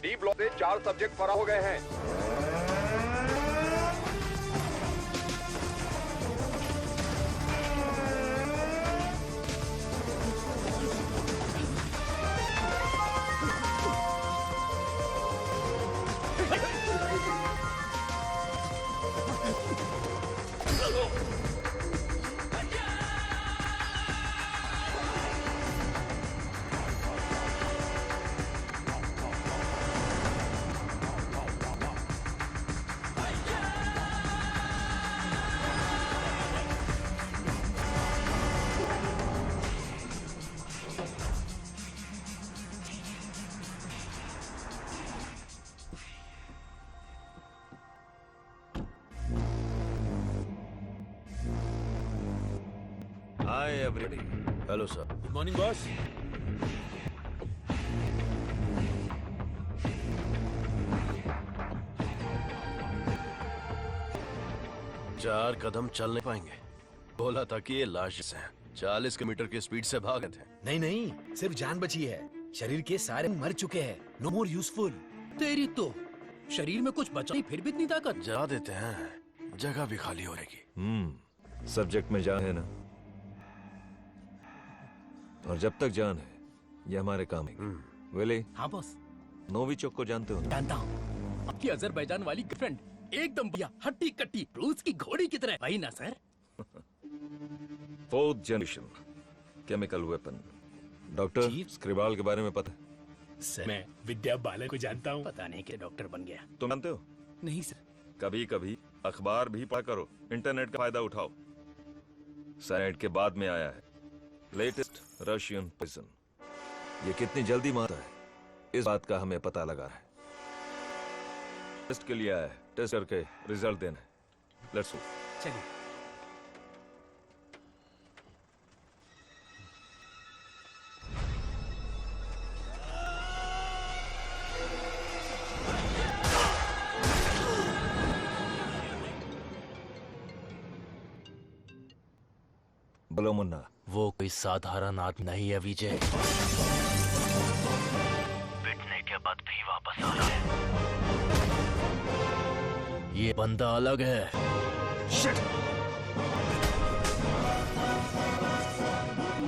D block से 4 subject फरार हो गए हैं। Hi everybody. Hello sir. Good morning, boss. चार कदम चल नहीं पाएंगे। बोला था कि ये लाश हैं। 40 किलोमीटर की स्पीड से भागे थे। नहीं नहीं, सिर्फ जान बची है। शरीर के सारे मर चुके हैं। No more useful. तेरी तो शरीर में कुछ बचा नहीं, फिर भी इतनी ताकत। जला देते हैं, जगह भी खाली हो रहेगी। सब्जेक्ट में जान है ना, और जब तक जान है ये हमारे काम है। वेले, हाँ बॉस, नोविचोक को जानते हो ना? जानता हूँ। आपकी अजरबैजान वाली गर्लफ्रेंड एकदम बढ़िया, हट्टी कट्टी, रूस की घोड़ी की तरह। वही ना sir? 4th generation chemical weapon. Doctor chief? Skripal के बारे में पता है? सर, मैं विद्या बालन को जानता हूँ। पता नहीं कि डॉक्टर बन गया। तुम जानते हो? नहीं सर। कभी कभी अखबार भी पढ़ा करो, इंटरनेट का फायदा उठाओ। साइनाइड के बाद में आया है लेटेस्ट रशियन पॉइजन। ये कितनी जल्दी मारता है, इस बात का हमें पता लगा है। टेस्ट के लिए आया है, टेस्ट करके रिजल्ट देना है। Let's go. चलिए। बोलो मुन्ना। वो कोई साधारण आदमी नहीं है विजय। पिटने के बाद भी वापस आ रहा है। ये बंदा अलग है।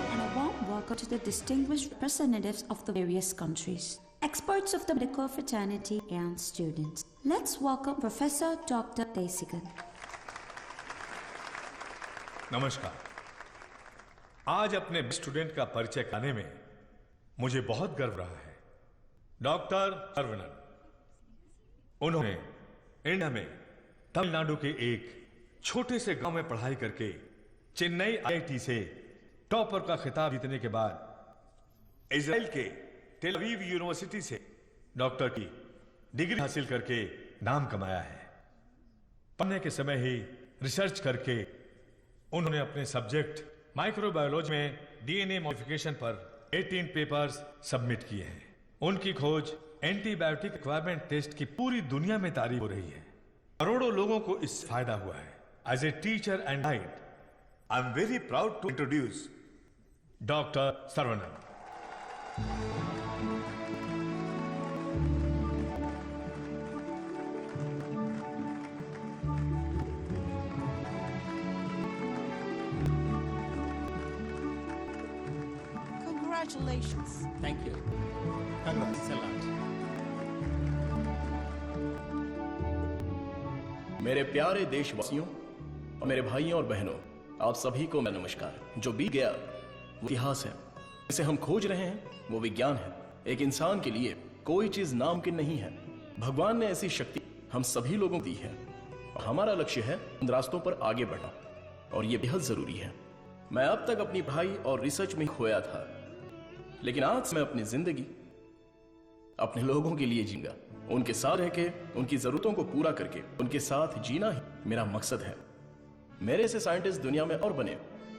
And a warm welcome to the distinguished representatives of the various countries, experts of the medical fraternity and students. Let's welcome Professor Dr. Desigan. नमस्कार। आज अपने स्टूडेंट का परिचय कराने में मुझे बहुत गर्व रहा है। डॉक्टर सर्वनन, उन्होंने इंडिया में तमिलनाडु के एक छोटे से गांव में पढ़ाई करके चेन्नई आईआईटी से टॉपर का खिताब जीतने के बाद इजराइल के टेल अवीव यूनिवर्सिटी से डॉक्टर की डिग्री हासिल करके नाम कमाया है। पढ़ने के समय ही रिसर्च करके उन्होंने अपने सब्जेक्ट माइक्रोबायोलॉजी में डीएनए मॉडिफिकेशन पर 18 पेपर्स सबमिट किए हैं। उनकी खोज एंटीबायोटिक रिक्वायरमेंट टेस्ट की पूरी दुनिया में तारीफ हो रही है। करोड़ों लोगों को इससे फायदा हुआ है। As a teacher and guide, I am very proud to introduce doctor Saravanan. Congratulations. Thank you. मेरे प्यारे देशवासियों और मेरे भाइयों और बहनों, आप सभी को मैं नमस्कार। जो बीत गया वो इतिहास है, जिसे हम खोज रहे हैं वो विज्ञान है। एक इंसान के लिए कोई चीज नामुमकिन नहीं है। भगवान ने ऐसी शक्ति हम सभी लोगों को दी है और हमारा लक्ष्य है उन रास्तों पर आगे बढ़ना, और ये बेहद जरूरी है। मैं अब तक अपनी पढ़ाई और रिसर्च में खोया था, लेकिन आज मैं अपनी जिंदगी अपने लोगों के लिए जीऊंगा। उनके साथ रह के, उनकी जरूरतों को पूरा करके, उनके साथ जीना ही मेरा मकसद है। मेरे से साइंटिस्ट दुनिया में और बने,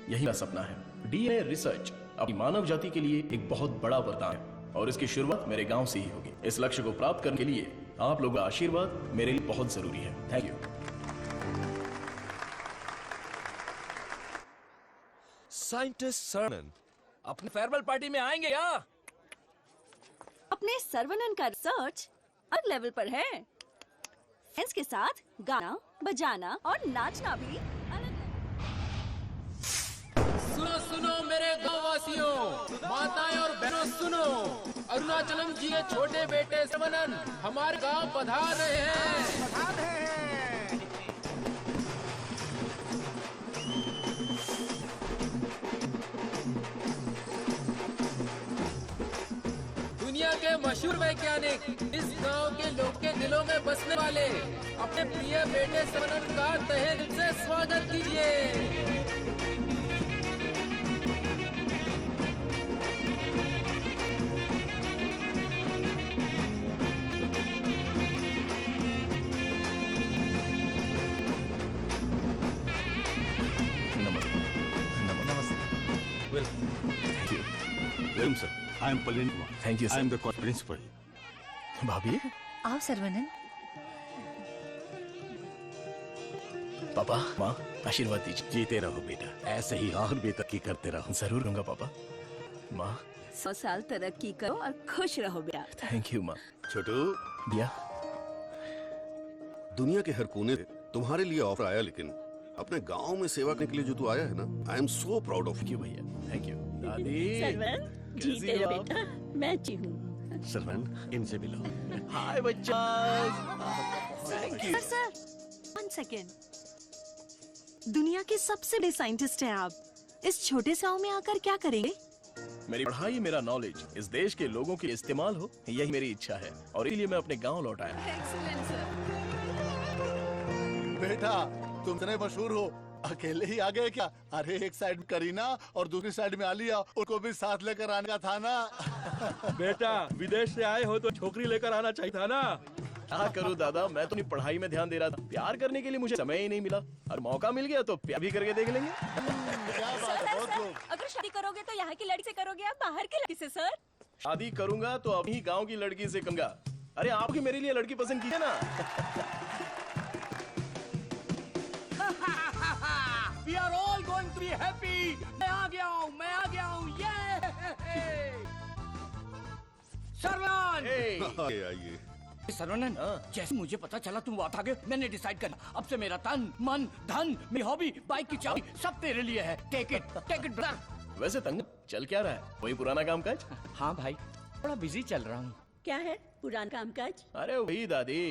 यही मेरा सपना है। डीएनए रिसर्च अपनी मानव जाति के लिए एक बहुत बड़ा वरदान है और इसकी शुरुआत मेरे गांव से ही होगी। इस लक्ष्य को प्राप्त करने के लिए आप लोगों का आशीर्वाद मेरे लिए बहुत जरूरी है। Thank you. साइंटिस्ट सर्वनन अपने फेयरवेल पार्टी में आएंगे क्या? अपने सर्वनन का रिसर्च अलग लेवल पर है। फ्रेंड्स के साथ गाना बजाना और नाचना भी अलग सुनो सुनो मेरे गाँव वासियों, माताएं और बहनों सुनो, अरुणाचलम जी के छोटे बेटे श्रवणन हमारे गांव पधार रहे हैं। दुनिया के मशहूर वैज्ञानिक इस गांव के लोग के दिलों में बसने वाले अपने प्रिय बेटे श्रवणन का तहे दिल से स्वागत कीजिए। Welcome sir, I am Palin Kumar. Thank you I am the principal. भाभी, आओ सर्वनन। पापा, माँ, आशीर्वाद दीजिए। जीते रहो बेटा, ऐसे ही और भी तरक्की करते रहो। जरूर दूंगा पापा। माँ, 100 साल तरक्की करो और खुश रहो बेटा। थैंक यू माँ। छोटू, भैया, दुनिया के हर कोने से तुम्हारे लिए ऑफर आया, लेकिन अपने गांव में सेवा करने के लिए जो तू आया है ना, I am so proud of thank you भैया, थैंक यू। दादी, सरवन, जीते कैसी हो रहो आप? बेटा, मैं अच्छी हूँ। सरवन, इनसे मिलो। हाय बच्चा। Thank you. Sir, 1 second. दुनिया के सबसे बड़े साइंटिस्ट हैं आप। इस छोटे से गांव में आकर क्या करेंगे? मेरी पढ़ाई, मेरा नॉलेज इस देश के लोगों के इस्तेमाल हो, यही मेरी इच्छा है और इसलिए मैं अपने गांव लौट आया। Excellent sir. बेटा, तुम इतने मशहूर हो, अकेले ही आ गए क्या? अरे एक साइड में करीना और दूसरी साइड में आलिया, उनको भी साथ लेकर आने का था ना। बेटा, विदेश से आए हो तो छोकरी लेकर आना चाहिए था ना। क्या करूं दादा, मैं तो अपनी पढ़ाई में ध्यान दे रहा था। प्यार करने के लिए मुझे समय ही नहीं मिला, और मौका मिल गया तो प्यार भी करके देख लेंगे। क्या बात है, बहुत खूब। अगर शादी करोगे तो यहाँ की लड़की से करोगे या बाहर की लड़की से सर? शादी करूंगा तो अभी गांव की लड़की से कहूंगा। अरे आप ही मेरे लिए लड़की पसंद कीजिए ना। We are all going to be happy. मैं आ गया हूँ, ये। सरवन, आइए। सरवनन, जैसे मुझे पता चला तुम वहाँ गए, मैंने डिसाइड कर अब से मेरा तन, मन, धन, मेरी हॉबी, बाइक की चाबी सब तेरे लिए है। Take it brother. वैसे तंग चल क्या रहा है? वही पुराना काम काज? हाँ भाई, थोड़ा बिजी चल रहा हूँ। क्या है पुराना कामकाज? अरे वही दादी,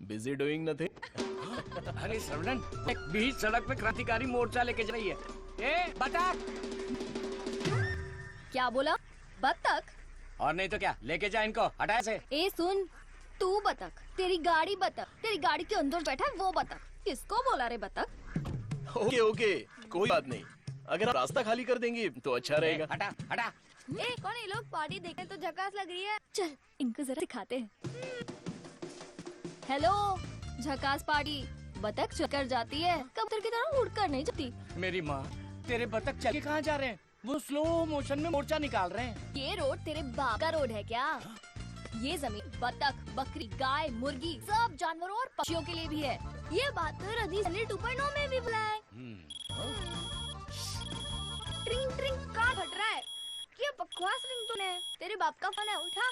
बिजी डूइंग नथिंग। अरे सरवनन, एक बीच सड़क पे क्रांतिकारी मोर्चा लेके जा रही है। ए बतख। क्या बोला? बतख? और नहीं तो क्या, लेके जा इनको, हटा से। ए सुन, तू बतख, तेरी गाड़ी बतख, तेरी गाड़ी के अंदर बैठा है वो बतख। किसको बोला रे बतख? ओके ओके, कोई बात नहीं। अगर आप रास्ता खाली कर देंगी तो अच्छा रहेगा। हटा हटा। ए कौन ये लोग? पार्टी देखने तो झकास लग रही है। चल इनको जरा दिखाते हैं। हेलो, झकास पार्टी। बतख चकर जाती है, कबूतर की तरह उड़कर नहीं जाती। मेरी माँ, तेरे बतख चल के कहाँ जा रहे हैं? वो स्लो मोशन में मोर्चा निकाल रहे हैं। ये रोड तेरे बाप का रोड है क्या? ये जमीन बतख, बकरी, गाय, मुर्गी सब जानवरों और पक्षियों के लिए भी है। ये बात तो रदी 2.9 में भी बुलाए। ट्रिंग ट्रिंग कहाँ फट रहा है? क्या बकवास रिंग तूने? तेरे बाप का फोन है, उठा।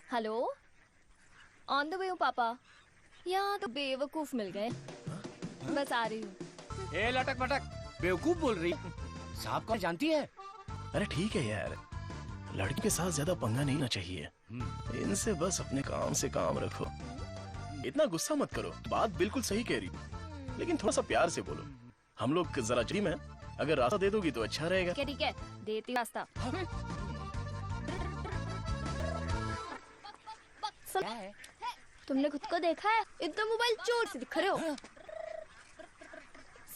हेलो, ऑन द वे हूँ पापा। यहाँ तो बेवकूफ मिल गए, बस आ रही हूँ। ए लटक पटक, बेवकूफ बोल रही। साहब कौन जानती है? अरे ठीक है यार, लड़की के साथ ज्यादा पंगा नहीं ना चाहिए। इनसे बस अपने काम से काम रखो। इतना गुस्सा मत करो, बात बिल्कुल सही कह रही हो, लेकिन थोड़ा सा प्यार से बोलो। हम लोग जरा जिम है, अगर रास्ता दे दोगी तो अच्छा रहेगा। ठीक है, देती हूँ रास्ता। तुमने खुद को देखा है? इतना मोबाइल चोर से दिख रहे हो।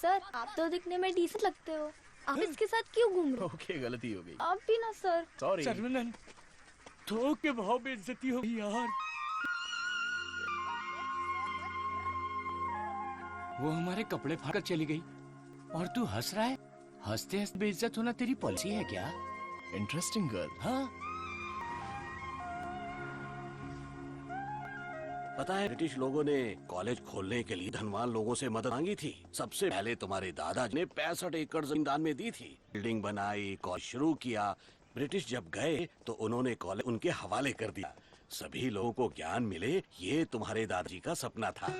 सर, आप तो दिखने में डिसेंट लगते हो, आप इसके साथ क्यों घूम रहे हो? ओके, गलती हो गई। आप भी ना सर। सॉरी। सरवनन, थोक के भाव में इज्जती हो गई यार। वो हमारे कपड़े फाड़कर चली गई और तू हंस रहा है। हंसते हंसते बेइज्जत होना तेरी पॉलिसी है क्या? Interesting girl. हाँ, पता है, ब्रिटिश लोगों ने कॉलेज खोलने के लिए धनवान लोगों से मदद मांगी थी। सबसे पहले तुम्हारे दादाजी ने 65 एकड़ जमीन दान में दी थी। बिल्डिंग बनाई, कॉलेज शुरू किया। ब्रिटिश जब गए तो उन्होंने कॉलेज उनके हवाले कर दिया। सभी लोगों को ज्ञान मिले, ये तुम्हारे दादाजी का सपना था।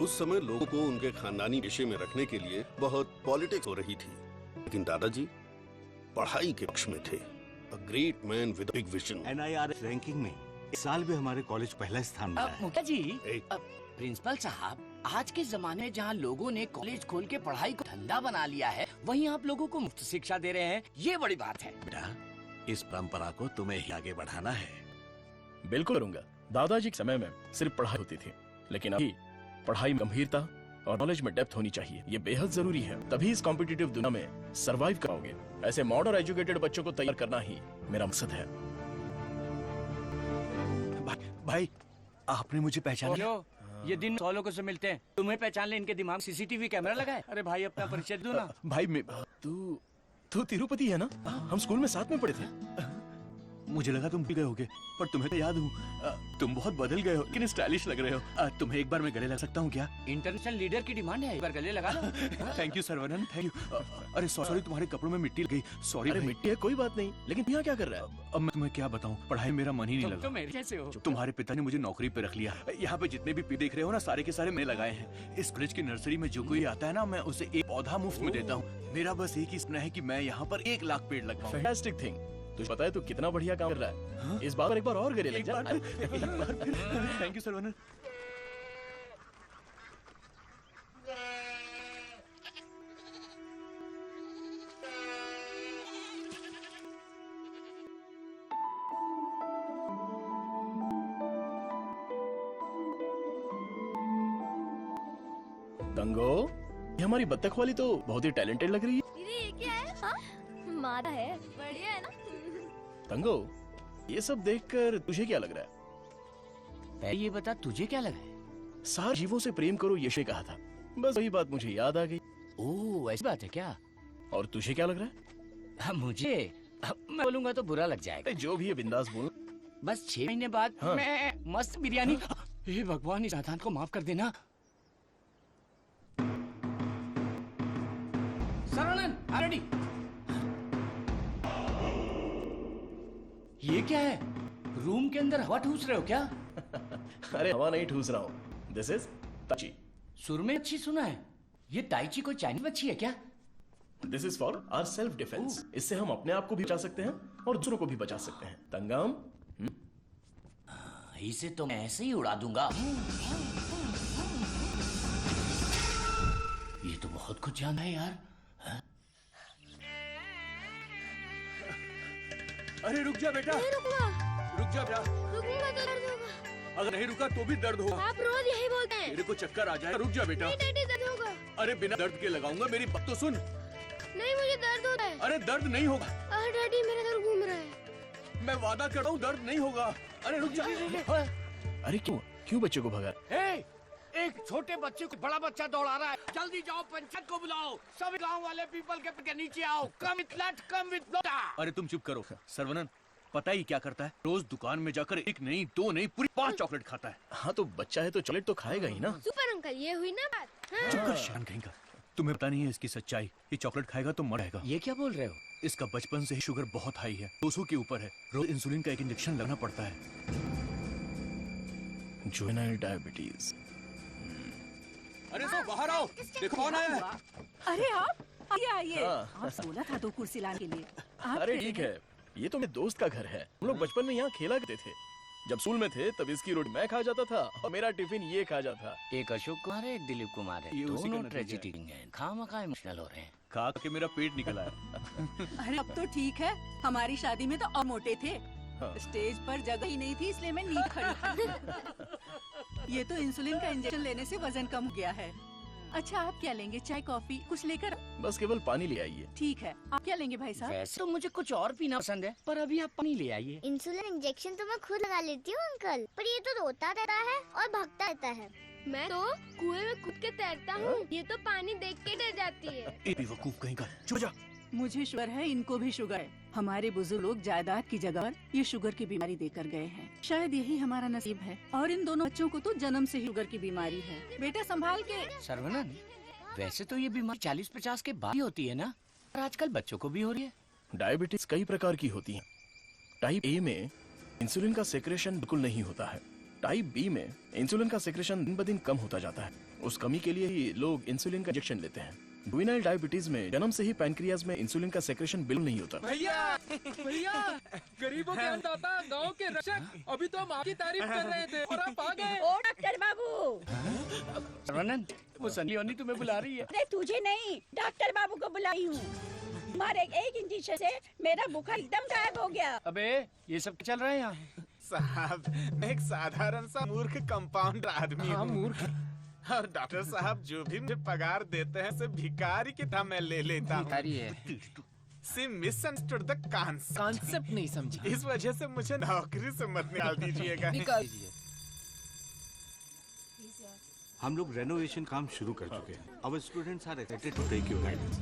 उस समय लोगों को उनके खानदानी पेशे में रखने के लिए बहुत पॉलिटिक्स हो रही थी, लेकिन दादाजी पढ़ाई के पक्ष में थे। A great man with a big vision. NIRF ranking में इस साल भी हमारे कॉलेज पहला स्थान मिला है। मुखिया जी, प्रिंसिपल साहब, आज के जमाने में जहाँ लोगों ने कॉलेज खोल के पढ़ाई को धंधा बना लिया है, वहीं आप लोगों को मुफ्त शिक्षा दे रहे हैं, ये बड़ी बात है। बेटा, इस परंपरा को तुम्हें ही आगे बढ़ाना है। बिल्कुल करूंगा। दादाजी के समय में सिर्फ पढ़ाई होती थी, लेकिन अभी पढ़ाई में गंभीरता और नॉलेज में डेप्थ होनी चाहिए। ये बेहद जरूरी है, तभी इस कॉम्पिटिटिव दुनिया में सरवाइव करोगे। ऐसे मॉडर्न एजुकेटेड बच्चों को तैयार करना ही मेरा मकसद है। भाई, आपने मुझे पहचाना? ये दिन 100 लोगों से मिलते हैं, तुम्हें पहचान ले, इनके दिमाग CCTV कैमरा लगा है। अरे भाई, अपना परिचय दो ना। भाई, तू तिरुपति है ना? हम स्कूल में साथ में पढ़े थे। मुझे लगा तुम भी गए होगे, पर तुम्हें तो याद हूँ। तुम बहुत बदल गए हो, लेकिन स्टाइलिश लग रहे हो। तुम्हें एक बार मैं गले लग सकता हूँ क्या? इंटरनेशनल लीडर की डिमांड है, एक बार गले लगा लो। Thank you Saravanan, thank you. अरे सॉरी, तुम्हारे कपड़ों में मिट्टी लग गई। सॉरी। अरे मिट्टी है, कोई बात नहीं, लेकिन यहाँ क्या कर रहा है? अब मैं तुम्हें क्या बताऊँ, पढ़ाई में मेरा मन ही नहीं लगा। तुम मेरे जैसे हो। तुम्हारे पिता ने मुझे नौकरी पे रख लिया। यहाँ पे जितने भी पेड़ देख रहे हो ना, सारे के सारे मैंने लगाए हैं। इस कॉलेज की नर्सरी में जो कोई आता है ना, मैं उसे एक पौधा मुफ्त में देता हूँ। मेरा बस एक ही सपना है कि मैं यहाँ पर 1 लाख पेड़ लगवाऊं। Fantastic thing. तुझे पता है तू कितना बढ़िया काम कर रहा है? हाँ? इस बार एक बार और गले लग जा। Thank you Saravanan. तंगो, ये हमारी बत्तख वाली तो बहुत ही टैलेंटेड लग रही है। दीदी, ये क्या है? हाँ? मादा है, बढ़िया है ना? तंगो, ये सब देखकर तुझे क्या लग रहा है? पहले ये बता, तुझे क्या लगा है? सारे जीवों से प्रेम करो, यशे कहा था। बस वही बात मुझे याद आ गई। ओह, ऐसी बात है क्या? और तुझे क्या लग रहा है? मुझे, मैं बोलूंगा तो बुरा लग जाएगा। जो भी है बिंदास बोल। बस 6 महीने बाद मैं मस्त बिरयानी। हे भगवान, इस नादान को माफ कर देना। सरवनन, रेडी? ये क्या है? रूम के अंदर हवा ठूस रहे हो क्या? अरे हवा नहीं ठूस रहा हूँ। दिस इज ताची। सुर में अच्छी सुना है। ये ताइची कोई चाइनीज मच्छी है क्या? This is for our self defence. इससे हम अपने आप को भी बचा सकते हैं और दूसरों को भी बचा सकते हैं। तंगम, इसे तो मैं ऐसे ही उड़ा दूंगा। ये तो बहुत कुछ जाना है यार। अरे रुक जा बेटा, रुक जा बेटा। रुकूंगा तो दर्द होगा। अगर नहीं रुका तो भी दर्द होगा। आप रोज यही बोलते हैं। मेरे को चक्कर आ जाए। रुक जा बेटा। नहीं डैडी, दर्द होगा। अरे बिना दर्द के लगाऊंगा, मेरी बात तो सुन। नहीं, मुझे दर्द होता है। अरे दर्द नहीं होगा। अरे डैडी, मेरा सर घूम रहा है। मैं वादा कर रहा हूँ, दर्द नहीं होगा। अरे रुक जा। अरे क्यों बच्चे को भगा? एक छोटे बच्चे को बड़ा बच्चा दौड़ा रहा है। जल्दी जाओ, पंचायत को बुलाओ। सभी गांव वाले पीपल के नीचे आओ। कम विथ लट, कम विथ लोटा। अरे तुम चुप करो। सरवनन पता ही क्या करता है? रोज दुकान में जाकर 1 नहीं 2 नहीं पूरी 5 चॉकलेट खाता है। हाँ तो बच्चा है तो चॉकलेट तो खाएगा ही ना। सुपर अंकल, ये हुई ना बात? चुप कर शान कहेगा। तुम्हें पता नहीं है इसकी सच्चाई। ये चॉकलेट खाएगा तो मरेगा। ये क्या बोल रहे हो? इसका बचपन से ही शुगर बहुत हाई है, 200 के ऊपर है। रोज इंसुलिन का एक इंजेक्शन लगना पड़ता है। Juvenile diabetes. अरे तो बाहर आओ, देखो कौन आया है। अरे आप आइए। आप बोला था 2 कुर्सी लाने के लिए। अरे ठीक है, ये तो मेरे दोस्त का घर है। हम लोग बचपन में यहाँ खेला करते थे। जब स्कूल में थे तब इसकी रोटी मैं खा जाता था और मेरा टिफिन ये खा जाता था। एक अशोक कुमार है, एक दिलीप कुमार है। दोनों ट्रेजिडी हैं। खामखा इमोशनल हो रहे हैं। खा के मेरा पेट निकल आया। अरे अब तो ठीक है, हमारी शादी में तो और मोटे थे। स्टेज पर जगह ही नहीं थी, इसलिए मैं नीचे खड़ी थी। ये तो इंसुलिन का इंजेक्शन लेने से वजन कम हो गया है। अच्छा, आप क्या लेंगे? चाय, कॉफी कुछ लेकर? बस केवल पानी ले आइए। ठीक है, आप क्या लेंगे भाई साहब? वैसे तो मुझे कुछ और पीना पसंद है, पर अभी आप पानी ले आइए। इंसुलिन इंजेक्शन तो मैं खुद लगा लेती हूँ अंकल, पर ये तो रोता रहता है और भागता रहता है। मैं तो कुएं में कूद के तैरता हूँ, ये तो पानी देख के डर जाती है। बेवकूफ कहीं का, चुप जा। मुझे शुगर है, इनको भी शुगर है। हमारे बुजुर्ग लोग जायदाद की जगह पर ये शुगर की बीमारी देकर गए हैं। शायद यही हमारा नसीब है। और इन दोनों बच्चों को तो जन्म से ही शुगर की बीमारी है। बेटा संभाल के। सरवनन, वैसे तो ये बीमारी 40-50 के बाद ही होती है ना, पर आजकल बच्चों को भी हो रही है। डायबिटीज कई प्रकार की होती है। टाइप ए में इंसुलिन का सेक्रेशन बिल्कुल नहीं होता है। टाइप बी में इंसुलिन का सेक्रेशन दिन ब दिन कम होता जाता है। उस कमी के लिए ही लोग इंसुलिन का इंजेक्शन लेते हैं। जुवेनाइल डायबिटीज में जन्म से ही पैनक्रियाज में इंसुलिन का सेक्रेशन बिल्कुल नहीं होता। भैया गरीबों के अन्नदाता, गांव के रक्षक, अभी तो हम आपकी तारीफ कर रहे थे और आप आ गए। ओ डॉक्टर बाबू, सर्वानंद, वो सनी वानी तुम्हें बुला रही है। अरे तुझे नहीं, डॉक्टर बाबू को बुलाई हूँ। हमारे एक इंजेक्शन से मेरा बुखार एकदम गायब हो गया। अबे ये सब क्या चल रहा है यहाँ? साहब, मैं एक साधारण सा मूर्ख कंपाउंडर आदमी हूँ। मूर्ख? और डॉक्टर साहब जो भी मुझे पगार देते हैं उसे भिखारी की तरह मैं ले लेता हूँ। भिखारी है। सी मिसअंडरस्टूड द कॉन्सेप्ट नहीं समझी। इस वजह से मुझे नौकरी से मत निकाल दीजिएगा। निकाल दीजिए। हम लोग रेनोवेशन काम शुरू कर चुके हैं। Our students are excited to take your guidance.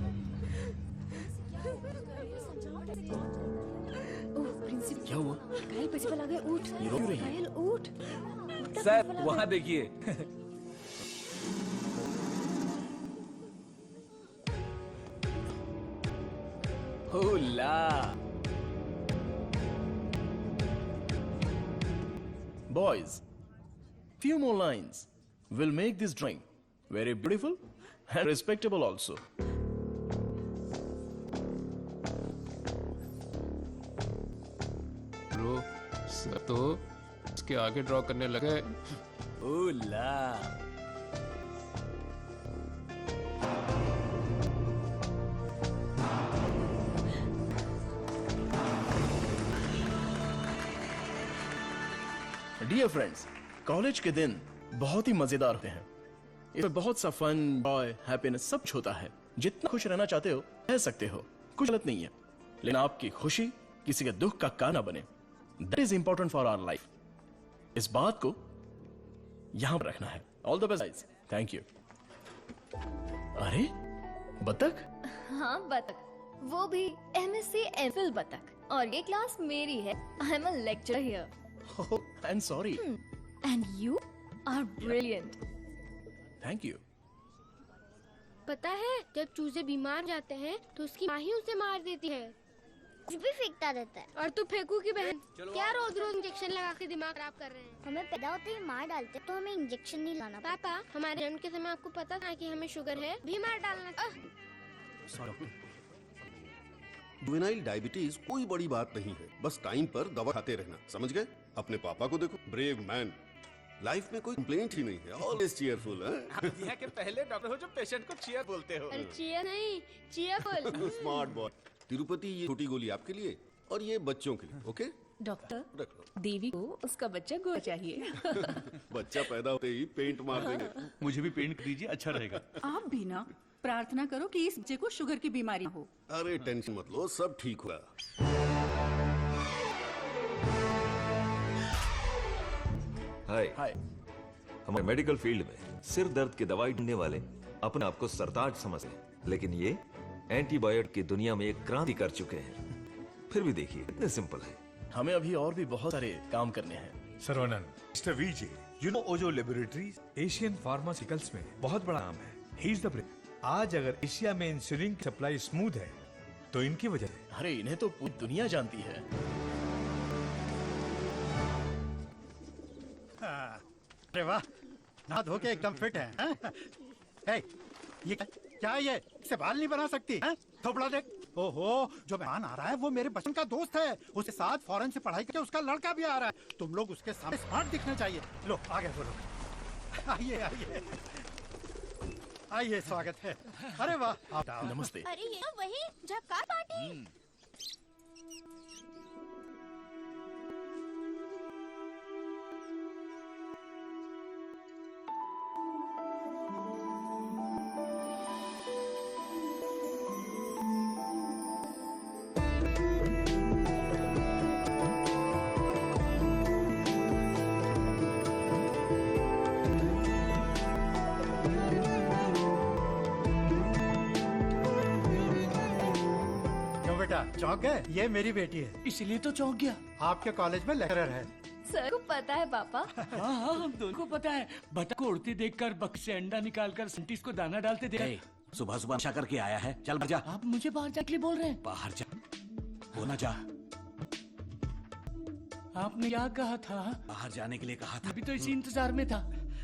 क्या हुआ? घायल प्रिंसिपल आ गए। उठ ये रो क्यों रही है? घायल उठ। सर वहाँ देखिए। होला। Boys, few more lines will make this drink very beautiful and respectable also. रो सर तो इसके आगे ड्रॉ करने लगे। होला। डियर फ्रेंड्स, कॉलेज के दिन बहुत ही मजेदार होते हैं। इसमें बहुत सा फन, जॉय, हैप्पीनेस सब कुछ होता है। जितना खुश रहना चाहते हो रह सकते हो, कुछ गलत नहीं है, लेकिन आपकी खुशी किसी के दुख का कारण न बने। That is important for our life. इस बात को यहां पर रखना है। All the best guys. Thank you. अरे बतख? हाँ बतख, वो भी MSc MPhil बतख। और ये क्लास मेरी है। I am a lecturer here. I am sorry. And you are brilliant. Thank you. पता है जब चूजे बीमार जाते हैं तो उसकी माँ ही उसे मार देती है। कुछ भी फेंकता रहता है। और तू फेंकू की बहन, क्या रोज रोज इंजेक्शन लगा के दिमाग खराब कर रहे हैं? हमें पैदा होते ही मार डालते तो हमें इंजेक्शन नहीं लाना। पापा, हमारे जन्म के समय आपको पता था कि हमें शुगर है, भी मार डालना। जुवेनाइल डायबिटीज कोई बड़ी बात नहीं है, बस टाइम पर दवा खाते रहना, समझ गए? अपने पापा को देखो, ब्रेव मैन, लाइफ में कोई कंप्लेंट ही नहीं है, ऑलवेज चीयरफुल है। आप दुनिया के पहले डॉक्टर हो जो पेशेंट को चीयर बोलते हो। चीयर नहीं, चीयरफुल। Smart boy. तिरुपति, ये छोटी गोली आपके लिए और ये बच्चों के लिए, ओके? डॉक्टर, रख लो। देवी को उसका बच्चा गोरा चाहिए। बच्चा पैदा होते ही पेंट मार देंगे। मुझे भी पेंट दीजिए, अच्छा रहेगा। आप भी ना प्रार्थना करो कि इस बच्चे को शुगर की बीमारी हो। अरे टेंशन मत लो, सब ठीक होगा। हाय। हमारे मेडिकल फील्ड में सिर दर्द की दवाई ढूंढने वाले अपने आप को सरताज समझते हैं, लेकिन ये एंटीबायोटिक की दुनिया में एक क्रांति कर चुके हैं। फिर भी देखिए कितने सिंपल है। हमें अभी और भी बहुत सारे काम करने हैं। Saravanan, mister VJ, you know Ojo laboratories Asian pharmaceuticals में बहुत बड़ा नाम है। He is the brain. आज अगर एशिया में इंसुलिन की सप्लाई स्मूथ है तो इनकी वजह है। अरे इन्हें तो पूरी दुनिया जानती है। अरे वाह, नहा धो के एकदम फिट है, हैं? हे, ये क्या है ये? इसे बाल नहीं बना सकती हैं? थोपड़ा देख। ओहो, जो मेहमान आ रहा है वो मेरे बचपन का दोस्त है। उसके साथ फॉरेन से पढ़ाई करके उसका लड़का भी आ रहा है। तुम लोग उसके सामने स्मार्ट दिखने चाहिए। लो आगे बोलो। आइए आइए आइए, स्वागत है। अरे वाह, आप नमस्ते। अरे ये वही झक्कार पार्टी। चौंक गए? ये मेरी बेटी है। इसलिए तो चौंक गया। आपके कॉलेज में लेक्चरर है। सर को पता है पापा? हाँ हाँ, हम दोनों को पता है। बतख को उड़ती देखकर बक से अंडा निकालकर साइंटिस्ट को दाना डालते देखा। सुबह सुबह नशा करके आया है। चल बाहर जा। आप मुझे बाहर जाके बोल रहे हैं? बाहर जा, वो ना जा। आपने क्या कहा था? बाहर जाने के लिए कहा था। अभी तो इसी इंतजार में था।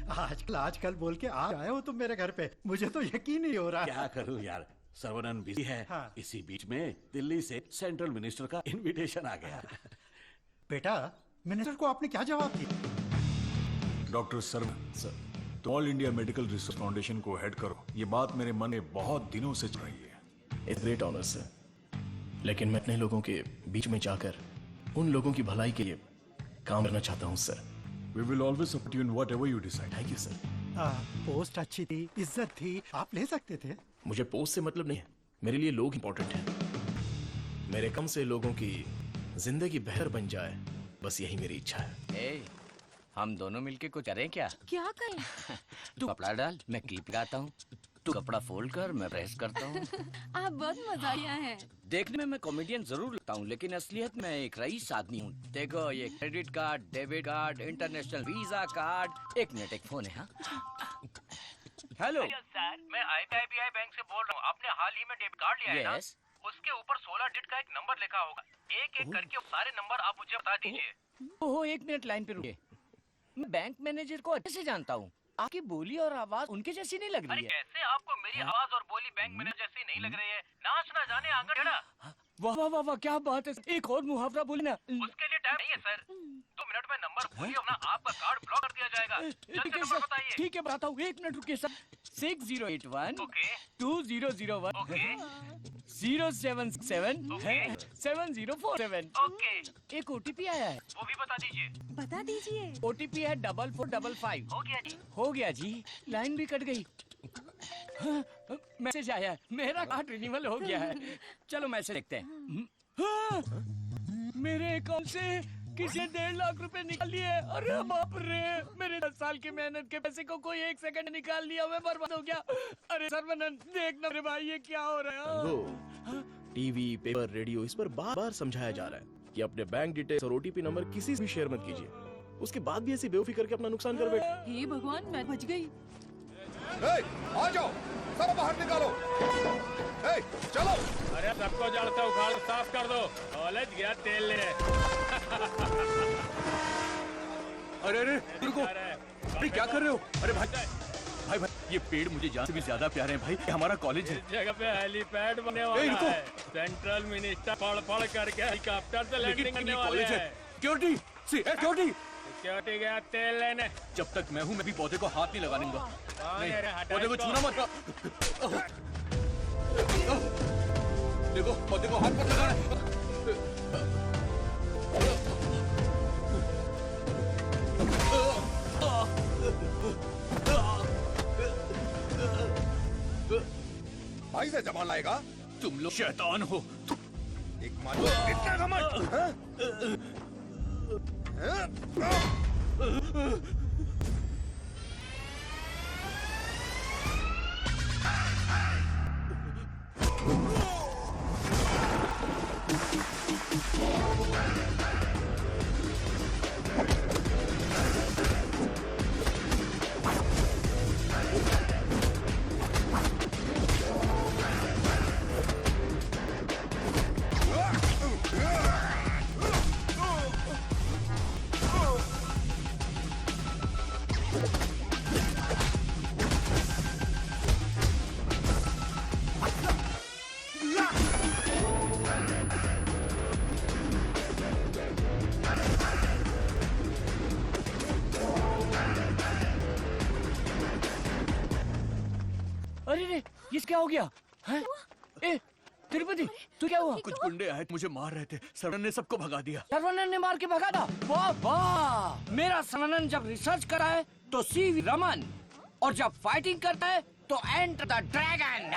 आजकल बोल के आ आए हो तुम मेरे घर पे, मुझे तो यकीन नहीं हो रहा। क्या करूं यार, सर्वनन बिजी है। हाँ। इसी बीच में दिल्ली से सेंट्रल मिनिस्टर का इनविटेशन आ गया। बेटा, मिनिस्टर को आपने क्या जवाब दिया? डॉक्टर सर्वनन सर, तो all India medical research foundation को हेड करो, ये बात मेरे मन में बहुत दिनों से चल रही है। इट्स ग्रेट ऑनर सर, लेकिन मैं अपने लोगों के बीच में जाकर उन लोगों की भलाई के लिए काम करना चाहता हूँ sir. We will always support you in whatever you decide. Thank you sir. Post अच्छी थी, इज्जत थी, आप ले सकते थे। मुझे पोस्ट से मतलब नहीं है, मेरे लिए लोग इंपॉर्टेंट हैं। मेरे कम से लोगों की जिंदगी बेहतर बन जाए, बस यही मेरी इच्छा है। हम दोनों मिलके कुछ करें क्या? क्या करें? तू कपड़ा डाल, मैं क्लिप लगाता हूँ। तू कपड़ा फोल्ड कर, मैं प्रेस करता हूँ। आप बहुत मजाकिया हैं। देखने में मैं कॉमेडियन जरूर लगता हूँ, लेकिन असलियत में एक रईस आदमी हूँ। देखो, ये credit card, debit card, international visa card. एक मिनट, एक फोन है। हाँ, हेलो सर, मैं ICICI बैंक से बोल रहा हूँ। आपने हाल ही में डेबिट कार्ड लिया है ना? उसके ऊपर 16 डिजिट का एक नंबर लिखा होगा। एक एक करके सारे नंबर आप मुझे बता दीजिए। ओहो, एक मिनट लाइन पे रुकिए। मैं बैंक मैनेजर को अच्छे से जानता हूँ। आपकी बोली और आवाज उनके जैसी नहीं लग रही है। कैसे आपको मेरी आवाज और बोली बैंक मैनेजर जैसी नहीं लग रही है? नाच ना जाने आंगन टेढ़ा। वाह वाह वाह वाह, क्या बात है। एक और मुहावरा बोली ना। उसके लिए टाइम नहीं है सर। 2 मिनट में नंबर बोलिए, वरना आपका कार्ड ब्लॉक कर दिया जाएगा। जल्दी से नंबर बताइए। ठीक है, बताता हूँ। एक मिनट रुकिए सर। 6081 2001 077 7047। एक OTP आया है, वो भी बता दीजिए। बता दीजिए। OTP है 4455। हो गया जी। हो गया जी। लाइन भी कट गई। हाँ, मैसेज आया है, मेरा कार्ड रिन्यूअल हो गया है। चलो मैसेज देखते हैं। हाँ, मेरे अकाउंट से किसी ने 1.5 लाख रुपए निकाल लिए। अरे बाप रे, मेरे 10 साल की मेहनत के पैसे को कोई 1 सेकंड निकाल लिया, मैं बर्बाद हो गया। अरे सर्वनन, देखना मेरे भाई, ये क्या हो रहा है? टीवी, पेपर, रेडियो, इस पर बार बार समझाया जा रहा है कि अपने बैंक डिटेल्स और OTP नंबर किसी से भी शेयर मत कीजिए। उसके बाद भी ऐसी बेवकूफी करके अपना नुकसान कर बैठे। हे भगवान, मैं बच गई। आ जाओ, सब बाहर निकालो। चलो। अरे सबको जड़ से उखाड़ साफ कर दो। कॉलेज गया तेल ले। अरे अरे रुको, अरे क्या कर रहे हो? अरे भाई, ये पेड़ मुझे जान से भी ज्यादा प्यारे हैं भाई। ये हमारा कॉलेज है। इस जगह पे हेलीपैड बनने वाला है। सेंट्रल मिनिस्टर पढ़ करके हेलीकॉप्टर से लैंडिंग करने वाले हैं। Security, security. सिक्योरिटी गया तेल लेने। जब तक मैं हूँ, मैं भी पौधे को हाथ नहीं लगाने दूंगा। पौधे को छूना मत। देखो, पौधे को हाथ मत लगाना। भाई से जबान लाएगा? तुम लोग शैतान हो। एक मानो इतना घमंड। अरे ये क्या हो गया? हैं? ए तिरुपति, तू क्या हुआ? कुछ गुंडे आए, मुझे मार रहे थे। सर्वनन ने सबको भगा दिया। सर्वनन ने मार के भगा था? वाह वाह! मेरा सर्वनन जब रिसर्च करता है तो CV रमन, और जब फाइटिंग करता है तो एंटर द ड्रैगन।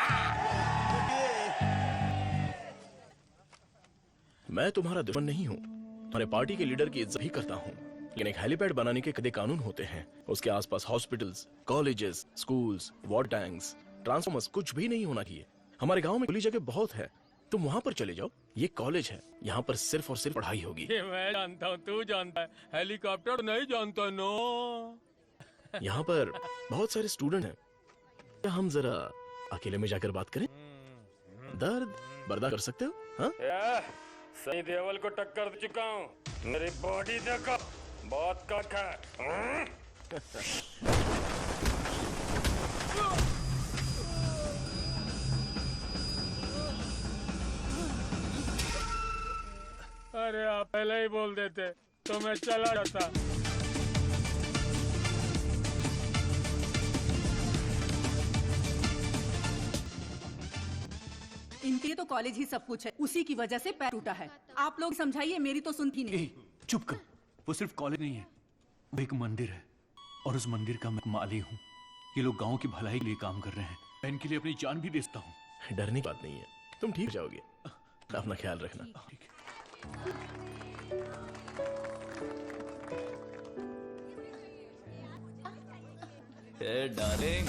मैं तुम्हारा दुश्मन नहीं हूँ, तुम्हारे पार्टी के लीडर की इज्जत भी करता हूँ, लेकिन एक हेलीपैड बनाने के कदे कानून होते हैं। उसके आसपास hospitals, colleges, schools, water tanks, transformers कुछ भी नहीं होना चाहिए। हमारे गांव में खुली जगह बहुत है, तुम वहाँ पर चले जाओ। ये कॉलेज है, यहाँ पर सिर्फ और सिर्फ पढ़ाई होगी। ये मैं जानता हूँ, तू जानता है, हेलीकॉप्टर नहीं जानता। नो, यहाँ पर बहुत सारे स्टूडेंट हैं, क्या हम जरा अकेले में जाकर बात करें? दर्द बर्दाश्त कर सकते हो? हाँ? सनी देओल को टक्कर दे चुका हूँ। मेरी बॉडी देखो, बहुत कड़क है। अरे आप पहले ही बोल देते तो मैं चला जाता। इनके लिए तो कॉलेज ही सब कुछ है, उसी की वजह से पैर टूटा है। आप लोग समझाइए, मेरी तो सुनती नहीं। चुप कर, वो सिर्फ कॉलेज नहीं है, वो एक मंदिर है और उस मंदिर का मैं माली हूँ। ये लोग गांव की भलाई के लिए काम कर रहे हैं, मैं इनके लिए अपनी जान भी देता हूँ। डरने की बात नहीं है, तुम ठीक हो जाओगे। अपना ख्याल रखना। हे डार्लिंग,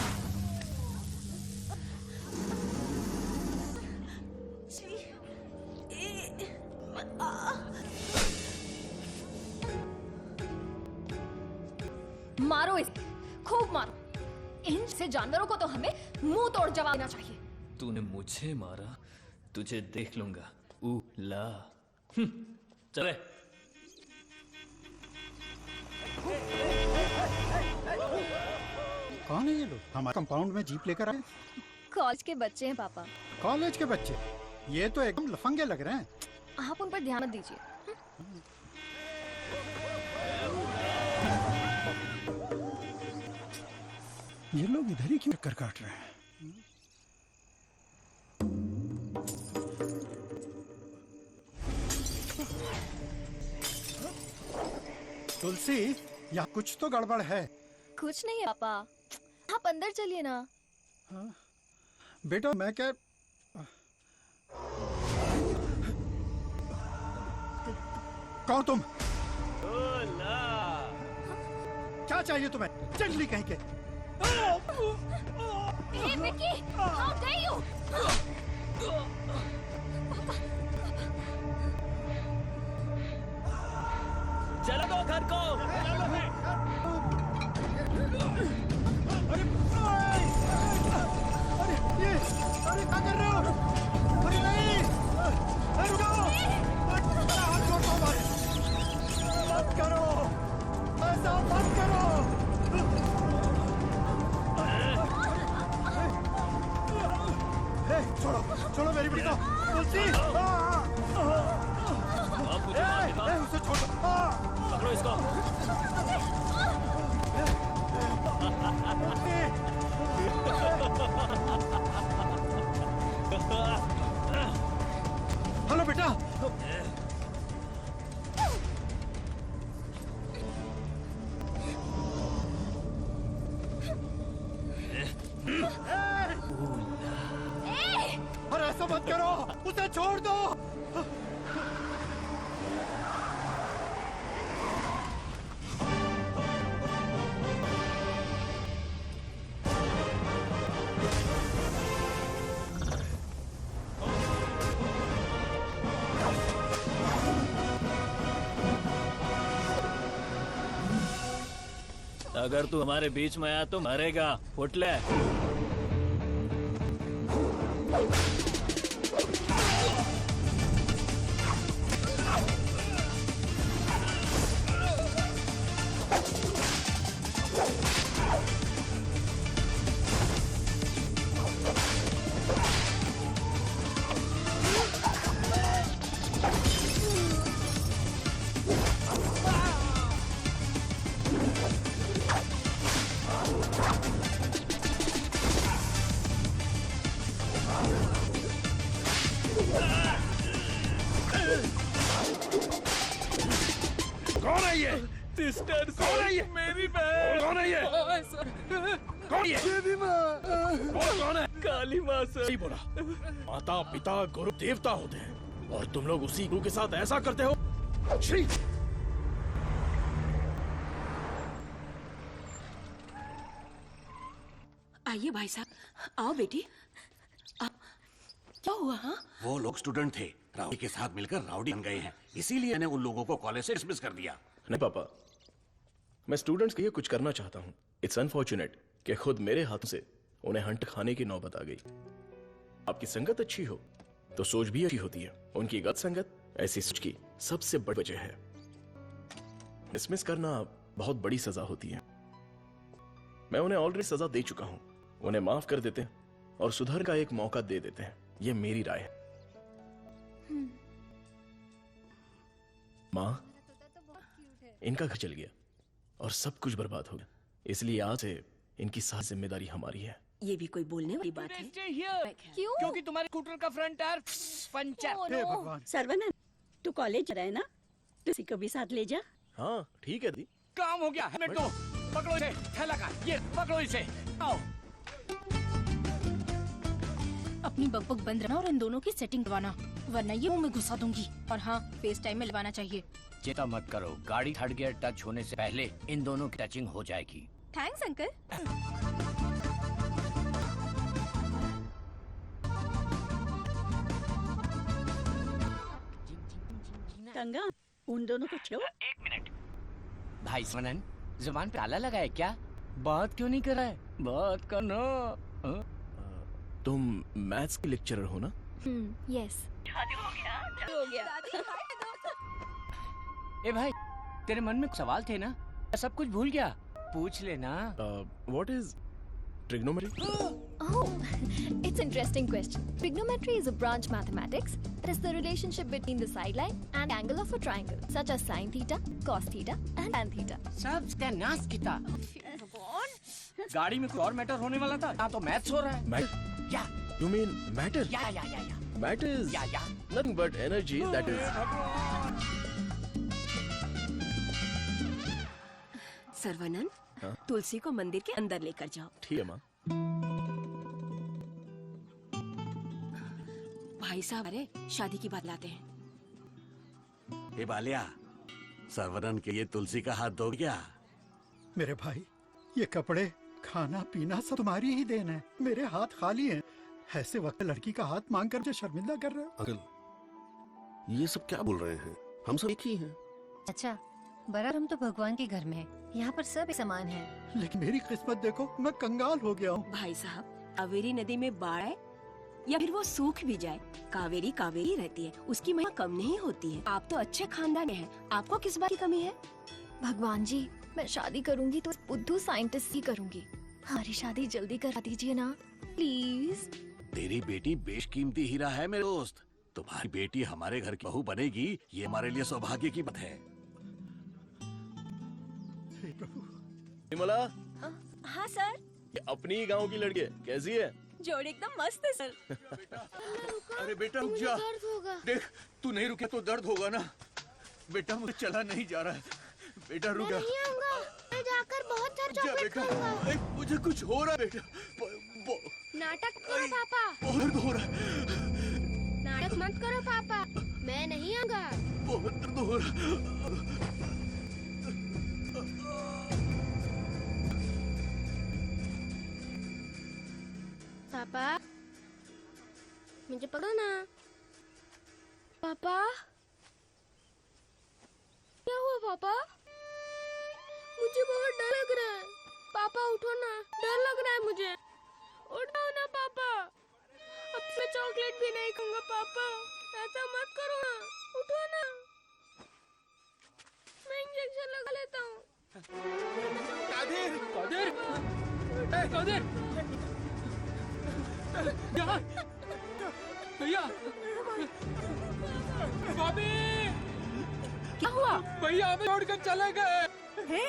मारो इसे, खूब मारो। इन से जानवरों को तो हमें मुंह तोड़ जवाब देना चाहिए। तूने मुझे मारा, तुझे देख लूंगा। ला चले। कौन है ये लोग? हमारे कंपाउंड में जीप लेकर आए। कॉलेज के बच्चे हैं पापा। कॉलेज के बच्चे? ये तो एकदम लफंगे लग रहे हैं। आप उन पर ध्यान मत दीजिए। ये लोग इधर ही क्यों चक्कर काट रहे हैं? तुलसी, यहाँ कुछ तो गड़बड़ है। कुछ नहीं है पापा, आप अंदर चलिए ना। बेटा मैं क्या, कौन तुम? क्या चाहिए तुम्हें? जल्दी कहीं के। हे विक्की, how dare you? चलो दो घर को। अरे क्या कर रहे हो? अरे नहीं, अरे रुको, हाथ छोड़ दो हमारे। मत करो, ऐसा मत करो। छोड़ो, छोड़ो मेरी बेटी को। तुलसी, उसे छोड़ो। पकड़ो इसको। हेलो बेटा। अरे ऐसा मत करो, उसे छोड़ दो। अगर तू हमारे बीच में आया तो मरेगा। उठ ले। कौन है ये? सिस्टर, कौन है ये? मेरी बहन। कौन है ये? कौन ये? देवी माँ। कौन है? काली माँ सर। सही बोला, माता पिता गुरु देवता होते हैं और तुम लोग उसी गुरु के साथ ऐसा करते हो। श्री आइए भाई साहब, आओ बेटी। क्या हुआ? हाँ, वो लोग स्टूडेंट थे, राउडी के साथ मिलकर राउडी बन गए हैं, इसीलिए मैंने उन लोगों को कॉलेज से डिसमिस कर दिया। नहीं पापा, मैं स्टूडेंट्स के लिए कुछ करना चाहता हूँ। इट्स अनफॉर्चुनेट कि खुद मेरे हाथों से उन्हें हंट खाने की नौबत आ गई। आपकी संगत अच्छी हो तो सोच भी अच्छी होती है, उनकी गलत संगत ऐसी सोच की सबसे बड़ी वजह है डिसमिस करना बहुत बड़ी सजा होती है। मैं उन्हें ऑलरेडी सजा दे चुका हूं। उन्हें माफ कर देते हैं और सुधार का एक मौका दे देते हैं। यह मेरी राय है। मां, इनका घर चल गया और सब कुछ बर्बाद हो गया, इसलिए आज से इनकी सारी जिम्मेदारी हमारी है। ये भी कोई बोलने वाली बात है? क्यों? क्योंकि तुम्हारे स्कूटर का फ्रंट टायर पंचर। सर्वनन, तू कॉलेज जा रहा है ना? किसी को भी साथ ले जा। हाँ ठीक है दी। काम हो गया। हेलमेट दो, पकड़ो इसे, थैला का, ये पकड़ो इसे। आओ। अपनी बकबक बंद रखना और इन दोनों की सेटिंग करवाना, वरना ये मुंह में घुसा दूंगी। और हाँ, फेस टाइम में लगाना चाहिए। चिंता मत करो, गाड़ी थर्ड गियर टच होने से पहले इन दोनों की टचिंग हो जाएगी। Thanks uncle. गंगा, उन दोनों को छोड़ो। एक मिनट। भाई स्वनन, जुबान पे ताला लगा है क्या? बात क्यों नहीं कर रहा है? बात करना। तुम मैथ्स की लेक्चरर हो ना? यस। हो गया। ए भाई, तेरे मन में सवाल थे ना? सब कुछ भूल गया? पूछ लेना। What is trigonometry? Oh, it's interesting question. Trigonometry is a branch mathematics. It is the relationship between the sideline and angle of a triangle, such as sine theta, cos theta, and tan theta. सब सत्यानाश किता। गाड़ी में कोई और matter होने वाला था, यहाँ तो मैथ्स हो रहा है। या You mean matter? या। Matter is nothing but energy that is. Saravanan, तुलसी को मंदिर के अंदर लेकर जाओ। ठीक है माँ। भाई साहब, अरे शादी की बात लाते हैं। हे बालिया, सर्वनन के लिए तुलसी का हाथ धो क्या? मेरे भाई, ये कपड़े, खाना पीना सब तुम्हारी ही देन है। मेरे हाथ खाली हैं। ऐसे वक्त लड़की का हाथ मांग कर मुझे शर्मिंदा कर रहे हो। अंकल, ये सब क्या बोल रहे हैं? हम सब एक ही हैं। अच्छा, बराबर हम तो भगवान के घर में हैं। यहाँ पर सब समान है। लेकिन मेरी किस्मत देखो, मैं कंगाल हो गया हूँ। भाई साहब, कावेरी नदी में बाढ़ आए या फिर वो सूख भी जाए, कावेरी कावेरी रहती है, उसकी महिमा कम नहीं होती है। आप तो अच्छे खानदान में हैं, आपको किस बात की कमी है? भगवान जी, मैं शादी करूंगी तो बुद्धू साइंटिस्ट ही करूंगी। हमारी शादी जल्दी करा दीजिए ना, प्लीज। तेरी बेटी बेशकीमती हीरा है मेरे दोस्त। तुम्हारी बेटी हमारे घर की बहू बनेगी, ये हमारे लिए सौभाग्य की बात है। विमला, हाँ सर। ये अपनी ही गांव की लड़की है, कैसी है? जोड़ी एकदम मस्त है सर। अरे बेटा रुक जा। देख, तू नहीं रुके तो दर्द होगा ना। बेटा मुझे चला नहीं जा रहा है। बेटा रुक जा। मैं जाकर बहुत सारे जा चॉकलेट बेटा। खाऊंगा। मुझे कुछ हो रहा है बेटा। नाटक करो पापा। बहुत दर्द हो रहा है। नाटक मत करो पापा, मैं नहीं आऊंगा। बहुत दर्द हो रहा है। पापा, मुझे पकड़ो ना। पापा, क्या हुआ पापा? मुझे बहुत डर लग रहा है। पापा उठो ना, डर लग रहा है मुझे। उठो ना पापा। अब मैं चॉकलेट भी नहीं खाऊंगा पापा। ऐसा मत करो ना, उठो ना। मैं इंजेक्शन लगा लेता हूँ। कादिर, कादिर, भैया, भाभी, क्या हुआ? भैया हमें छोड़कर चले गए। हे,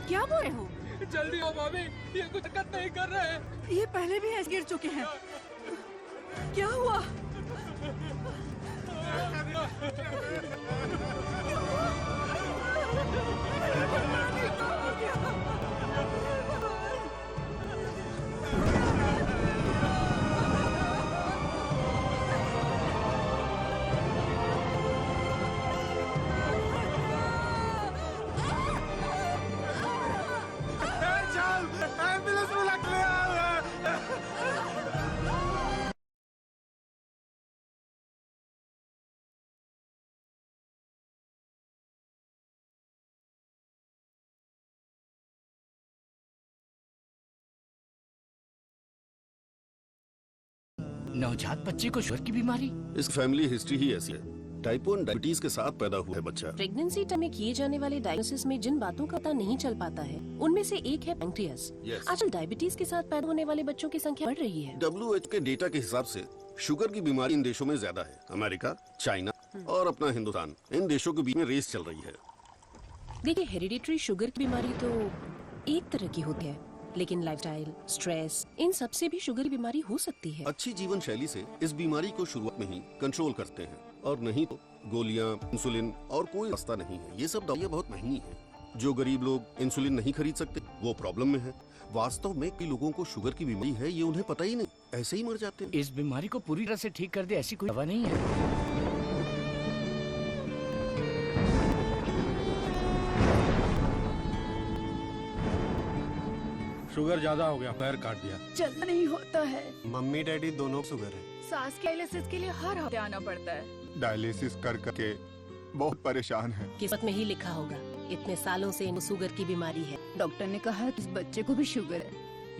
क्या बोल रहे हो? जल्दी आओ भाभी, ये कुछ हरकत नहीं कर रहे। ये पहले भी ऐसे गिर चुके हैं। क्या हुआ? एम्बुलेंस बुला के ले आओ। नवजात बच्चे को शुगर की बीमारी? इस फैमिली हिस्ट्री ही ऐसी है। टाइप 1 डायबिटीज के साथ पैदा हुआ है बच्चा। प्रेगनेंसी टाइम में किए जाने वाले डायग्नोसिस में जिन बातों का पता नहीं चल पाता है उनमें से एक है पैंक्रियास। आजकल डायबिटीज के साथ पैदा होने वाले बच्चों की संख्या बढ़ रही है। WHO के डेटा के हिसाब से शुगर की बीमारी इन देशों में ज्यादा है। अमेरिका, चाइना और अपना हिंदुस्तान, इन देशों के बीच में रेस चल रही है। देखिए, हेरिडिटरी शुगर की बीमारी तो एक तरह की होती है, लेकिन लाइफस्टाइल, स्ट्रेस, इन सब से भी शुगर की बीमारी हो सकती है। अच्छी जीवन शैली से इस बीमारी को शुरुआत में ही कंट्रोल करते हैं, और नहीं तो गोलियां, इंसुलिन और कोई रास्ता नहीं है। ये सब दवाइयाँ बहुत महंगी हैं। जो गरीब लोग इंसुलिन नहीं खरीद सकते वो प्रॉब्लम में है। वास्तव में कई लोगों को शुगर की बीमारी है, ये उन्हें पता ही नहीं, ऐसे ही मर जाते हैं। इस बीमारी को पूरी तरह से ठीक कर दे ऐसी कोई दवा नहीं है। शुगर ज्यादा हो गया, पैर काट दिया। चलना नहीं होता है। मम्मी डैडी दोनों शुगर है। सास के डायलिसिस के लिए हर हफ्ते आना पड़ता है। डायलिसिस कर करके बहुत परेशान है। किस्मत में ही लिखा होगा, इतने सालों से इनको शुगर की बीमारी है। डॉक्टर ने कहा इस बच्चे को भी शुगर है।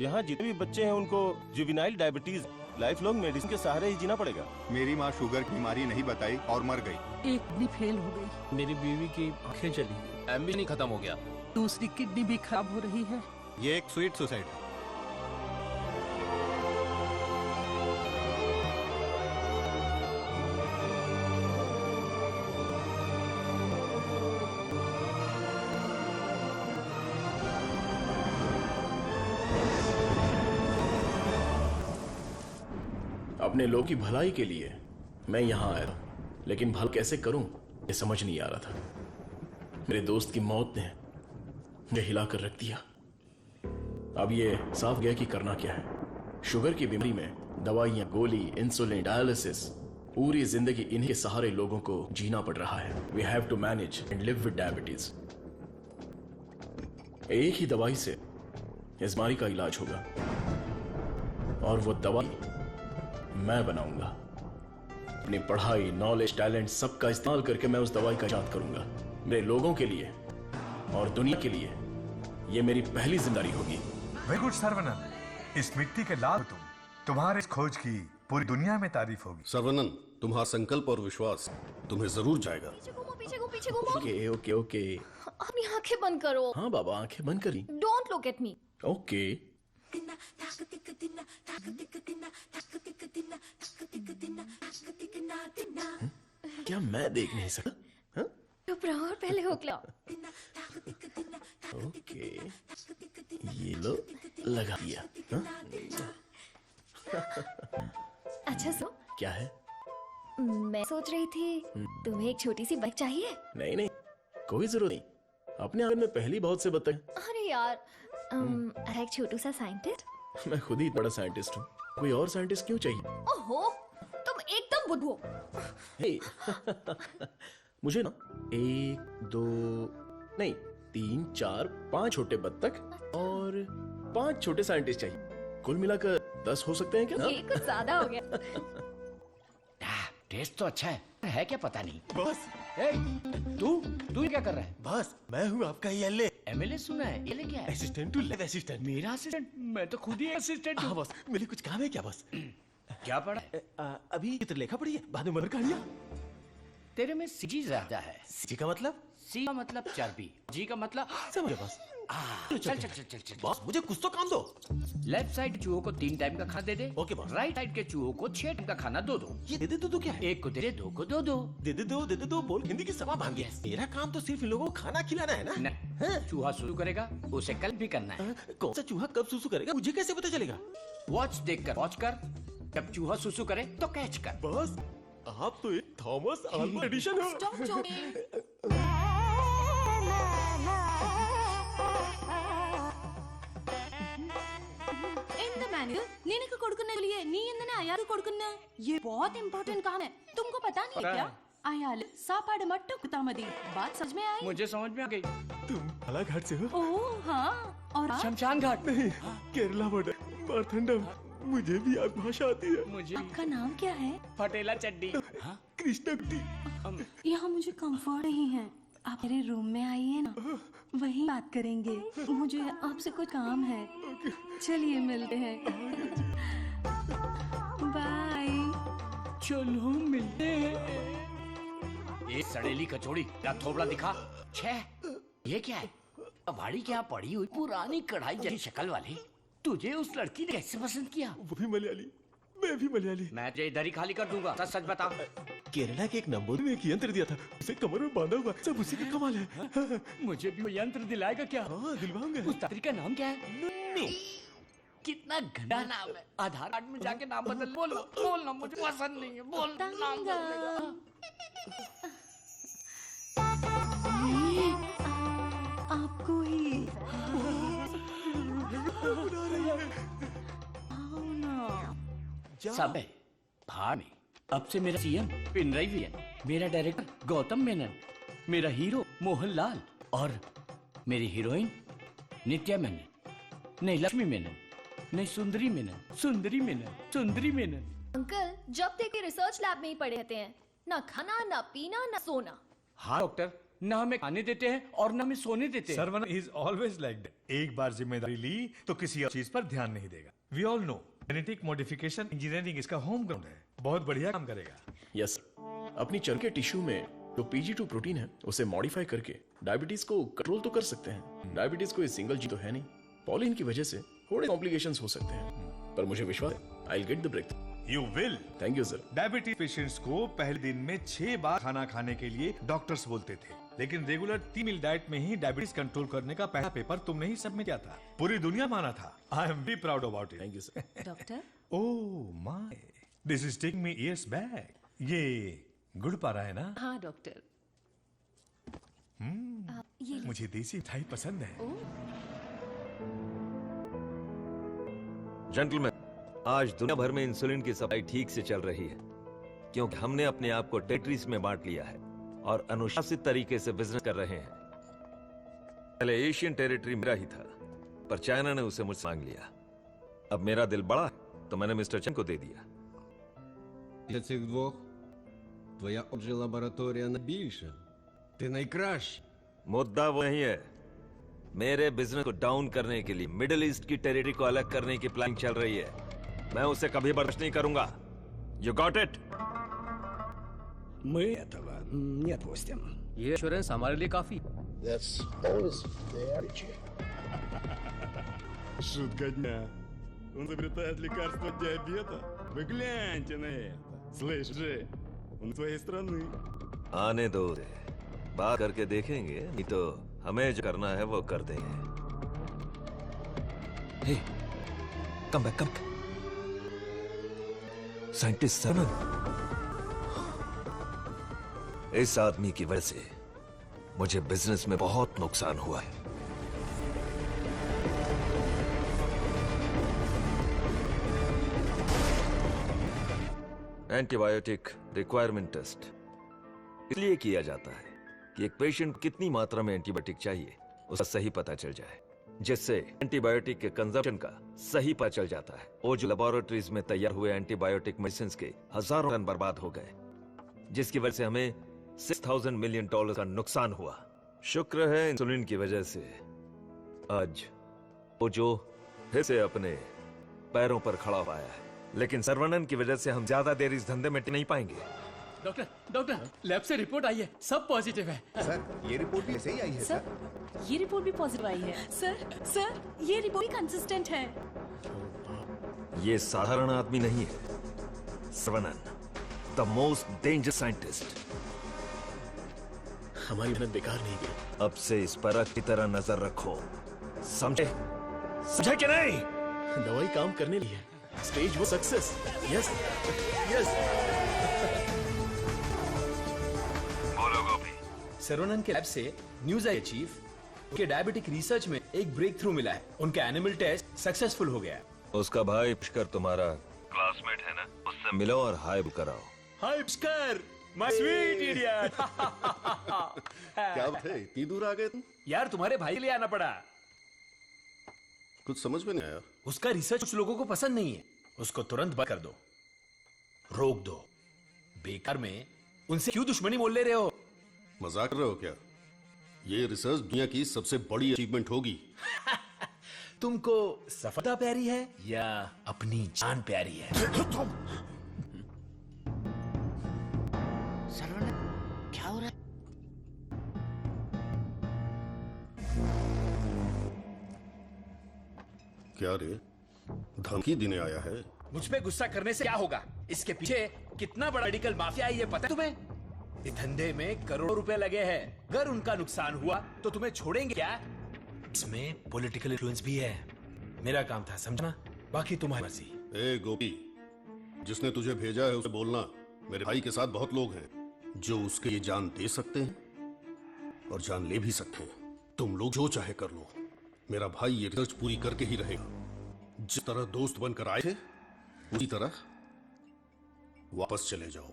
यहाँ जितने भी बच्चे हैं उनको juvenile diabetes life long medicine के सहारे ही जीना पड़ेगा। मेरी माँ शुगर की बीमारी नहीं बताई और मर गई। एक किडनी फेल हो गई। मेरी बीवी की आंखें चली गई। एम भी नहीं खत्म हो गया। दूसरी किडनी भी खराब हो रही है। ये एक स्वीट सुसाइड है। अपने लोगों की भलाई के लिए मैं यहाँ आया, लेकिन भला कैसे करूं ये समझ नहीं आ रहा था। मेरे दोस्त की मौत ने मुझे हिला कर रख दिया। अब ये साफ गया कि करना क्या है। शुगर की बीमारी में दवाइयां, गोली, इंसुलिन, डायलिसिस, पूरी जिंदगी इन्हीं के सहारे लोगों को जीना पड़ रहा है। We have to manage and live with diabetes. एक ही दवाई से इस बीमारी का इलाज होगा, और वो दवाई मैं बनाऊंगा। अपनी पढ़ाई, नॉलेज, टैलेंट सबका इस्तेमाल करके मैं उस दवाई का इजाद करूंगा। मेरे लोगों के लिए और दुनिया के लिए ये मेरी पहली जिम्मेदारी होगी। वेरी गुड सर्वनंद, इस मिट्टी के लाल तुम्हारे इस खोज की पूरी दुनिया में तारीफ होगी। सर्वनंद, तुम्हारा संकल्प और विश्वास तुम्हें जरूर जाएगा। पीछे घूमो। Okay okay okay. अपनी आंखें बंद करो। हाँ बाबा, आंखें बंद करी। Don't look at me. Okay. क्या मैं देख नहीं सकता? हाँ? चुप रहो और पहले हुक लो। ओके, ये लो, लगा दिया। हाँ? अच्छा सो क्या है? मैं सोच रही थी तुम्हें एक छोटी सी बाइक चाहिए। नहीं नहीं, कोई जरूरत नहीं। अपने आंगन में पहली बहुत से बत्तख। अरे यार, एक छोटू सा साइंटिस्ट। मैं खुद ही बड़ा साइंटिस्ट हूँ, कोई और साइंटिस्ट क्यों चाहिए? ओहो, तुम एकदम बुद्धू हो। हे, मुझे ना 1, 2 नहीं 3, 4, 5 छोटे बत्तख और 5 छोटे साइंटिस्ट चाहिए। कुल मिलाकर 10 हो सकते हैं क्या? ये कुछ ज्यादा हो गया। टेस्ट तो अच्छा है क्या पता नहीं। बस तू क्या कर रहा है? बस मैं हूँ आपका एमएलए। एमएलए सुना है? एमएलए क्या है? Assistant to lab assistant. मेरा असिस्टेंट? मैं तो खुद ही असिस्टेंट हूँ। बस मेरे कुछ काम है क्या बस? क्या पढ़ा? अभी चित्रलेखा पढ़ी है, बाद में मर कहानियां। तेरे में सीजी ज्यादा है। सीजी का मतलब? सी का मतलब चर्बी, जी का मतलब समझ बस। चल बॉस, मुझे कुछ तो काम दो। लेफ्ट साइड चूहों को 3 टाइम का खाना दे दे। Okay boss. राइट साइड के चूहों को 6 टाइम का खाना दो। ये दे दो क्या है? 1 को दे दे, 2 को दो। दे दे बोल, हिंदी की सभा भांगे। मेरा काम तो सिर्फ इन लोगों को खाना खिलाना है ना। चूहा सुसु करेगा, उसे कल भी करना है। कौन सा चूहा कब सुसु करेगा मुझे कैसे पता चलेगा? वॉच कर। जब चूहा सुसु करे तो कैच कर। बस आप तो एक थॉमस अल्वा एडिशन हो। నేను కొడుకున్నా నీ ఎందునే అయ్యారు కొడుకున్నా ये बहुत इम्पोर्टेंट काम है, तुमको पता नहीं क्या? आयाल सापाड़ मट्टू कुतामदी बात समझ में आई? मुझे समझ में आ गई। तुम बालाघाट से हो? ओह हाँ, और शमशान घाट नहीं, केरला बॉर्डर मारथंडम। मुझे भी आप भाषा आती है। मुझे आपका नाम क्या है? पटेला चड्डी। कृष्णा कुट्टी। यहाँ मुझे कंफर्ट नहीं है, आप मेरे रूम में आइए ना, वहीं बात करेंगे। मुझे आपसे कुछ काम है। चलिए मिलते हैं। बाय। चलो मिलते हैं। ये सड़ेली कचौड़ी या थोबड़ा दिखा। छे, ये क्या है? भाड़ी क्या पड़ी हुई पुरानी कढ़ाई जैसी शक्ल वाली। तुझे उस लड़की ने कैसे पसंद किया? वो भी मलयाली, मैं भी मलयाली। मैं तुझे इधर ही खाली कर दूंगा। सच सच बता। केरला के एक नंबर में एक यंत्र दिया था, उसे कमर में बांधा हुआ, सब उसी का कमाल है। मुझे भी वो यंत्र दिलाएगा क्या? हाँ, दिलवाऊंगा। उस तात्री का नाम क्या है? नुन्नू। कितना गंदा नाम है। आधार कार्ड में जाके नाम बदल। बोल बोल ना, मुझे पसंद नहीं है। बोल नाम बदल। आपको ही आओ ना। सब है भाड़ में। अब से मेरा सीएम पिनराई विजयन, मेरा डायरेक्टर गौतम मेनन, मेरा हीरो मोहनलाल और मेरी हीरोइन नित्या मेनन, नहीं लक्ष्मी मेनन, नहीं सुंदरी मेनन, सुंदरी मेनन, सुंदरी मेनन। अंकल जब तक रिसर्च लैब में ही पड़े रहते हैं, ना खाना ना पीना ना सोना। हाँ डॉक्टर, ना हमें खाने देते हैं और ना हमें सोने देते हैं। Saravan is always like that. एक बार जिम्मेदारी ली तो किसी और चीज पर ध्यान नहीं देगा। We all know genetic modification engineering इसका होम ग्राउंड है। बहुत बढ़िया काम करेगा। यस, अपनी चर्म के टिश्यू में जो PGI प्रोटीन है उसे मॉडिफाई करके डायबिटीज को कंट्रोल तो कर सकते हैं। डायबिटीज कोई सिंगल जी तो है नहीं, पॉलिन की वजह से थोड़े कॉम्प्लिकेशंस हो सकते हैं, पर मुझे विश्वास है I will get the break. You will. Thank you sir. Diabetes patients को पहले दिन में 6 बार खाना खाने के लिए डॉक्टर्स बोलते थे, लेकिन रेगुलर 3 मील डाइट में ही डायबिटीज कंट्रोल करने का पहला पेपर तुमने ही सबमिट किया था। पूरी दुनिया माना था। आई am very proud about it. Thank you sir. Doctor, oh my, this is taking me years back. ये गुड़ पा रहा है ना? हाँ डॉक्टर। मुझे देसी मिठाई पसंद है। जेंटलमैन, आज दुनिया भर में इंसुलिन की सप्लाई ठीक से चल रही है क्योंकि हमने अपने आप को टेरिटरीज में बांट लिया है और अनुशासित तरीके से बिजनेस कर रहे हैं। पहले एशियन टेरिटरी मेरा ही था, पर चाइना ने उसे मुझसे मांग लिया। अब मेरा दिल बड़ा है तो मैंने मिस्टर चेन को दे दिया। Цих двох твоя отже лабораторія найбільша. Ти найкращий. मुद्दा वो नहीं है। मेरे बिजनेस को डाउन करने के लिए मिडिल ईस्ट की टेरिटरी को अलग करने की प्लानिंग चल रही है। मैं उसे कभी बर्दाश्त नहीं करूंगा। You got it? Мы этого не отпустим. ये एश्योरेंस हमारे लिए काफी। Шутка дня. Он изобретает лекарство от диабета. Вы гляньте на это. Слышь, Джей, он твоей страны. आने दो उसे। बात करके देखेंगे, नहीं तो हमें जो करना है वो कर देंगे। हे, कम बैक, कम। साइंटिस्ट सरवण, इस आदमी की वजह से मुझे बिजनेस में बहुत नुकसान हुआ है। एंटीबायोटिक रिक्वायरमेंट टेस्ट इसलिए किया जाता है कि एक पेशेंट को कितनी मात्रा में एंटीबायोटिक चाहिए उसका सही पता चल जाए, जिससे एंटीबायोटिक के कंजप्शन का सही पता चल जाता है। वो जो लेबोरेटरीज में तैयार हुए एंटीबायोटिक मेडिसिन के हजारों टन बर्बाद हो गए, जिसकी वजह से हमें $6,000 मिलियन का नुकसान हुआ। शुक्र है इंसुलिन की वजह से आज वो जो फिर से अपने पैरों पर खड़ा पाया है, लेकिन सर्वनन की वजह से हम ज्यादा देर इस धंधे में टिक नहीं पाएंगे। डॉक्टर, डॉक्टर, लैब से रिपोर्ट आई है, सब पॉजिटिव है। सर, ये रिपोर्ट भी ऐसे ही आई है सर। ये रिपोर्ट भी पॉजिटिव आई है। सर, ये रिपोर्ट भी कंसिस्टेंट है। ये साधारण आदमी नहीं है। Saravanan, the most dangerous scientist. हमारी मेहनत बेकार नहीं गई। अब से इस पर अच्छी तरह नजर रखो, समझे? समझे कि नहीं? दवाई काम करने ली है। स्टेज वो सक्सेस। Yes, yes. बोलो गोपी। सरवनन के लैब से न्यूज आई चीफ के डायबिटिक रिसर्च में एक ब्रेक थ्रू मिला है। उनका एनिमल टेस्ट सक्सेसफुल हो गया है। उसका भाई पुष्कर तुम्हारा क्लासमेट है ना, उससे मिलो और हाय कराओ। हाय पुष्कर, माय स्वीट इडियट। क्या बात है, इतनी दूर आ गए तुम? यार तुम्हारे भाई के लिए आना पड़ा। कुछ समझ में नहीं आया। उसका रिसर्च कुछ लोगों को पसंद नहीं है। उसको तुरंत बंद कर दो, रोक दो। बेकार में उनसे क्यों दुश्मनी मोल ले रहे हो? मजाक कर रहे हो क्या? ये रिसर्च दुनिया की सबसे बड़ी अचीवमेंट होगी। तुमको सफलता प्यारी है या अपनी जान प्यारी है? सरवण, क्या हो रहा क्या रे, धमकी देने आया है? मुझ पे गुस्सा करने से क्या होगा? इसके पीछे कितना बड़ा मेडिकल माफिया है ये पता है तुम्हें? इस धंधे में करोड़ों रुपए लगे हैं। अगर उनका नुकसान हुआ तो तुम्हें छोड़ेंगे क्या? इसमें पॉलिटिकल इन्फ्लुएंस भी है। मेरा काम था समझना, बाकी तुम्हारी मर्जी। ए गोपी, जिसने तुझे भेजा है उसे बोलना मेरे भाई के साथ बहुत लोग हैं जो उसके ये जान दे सकते हैं और जान ले भी सकते हैं। तुम लोग जो चाहे कर लो, मेरा भाई ये रिसर्च पूरी करके ही रहेगा। जिस तरह दोस्त बनकर आए थे उसी तरह वापस चले जाओ।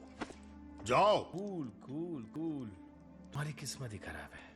जाओ। कूल कूल कूल, तुम्हारी किस्मत ही खराब है।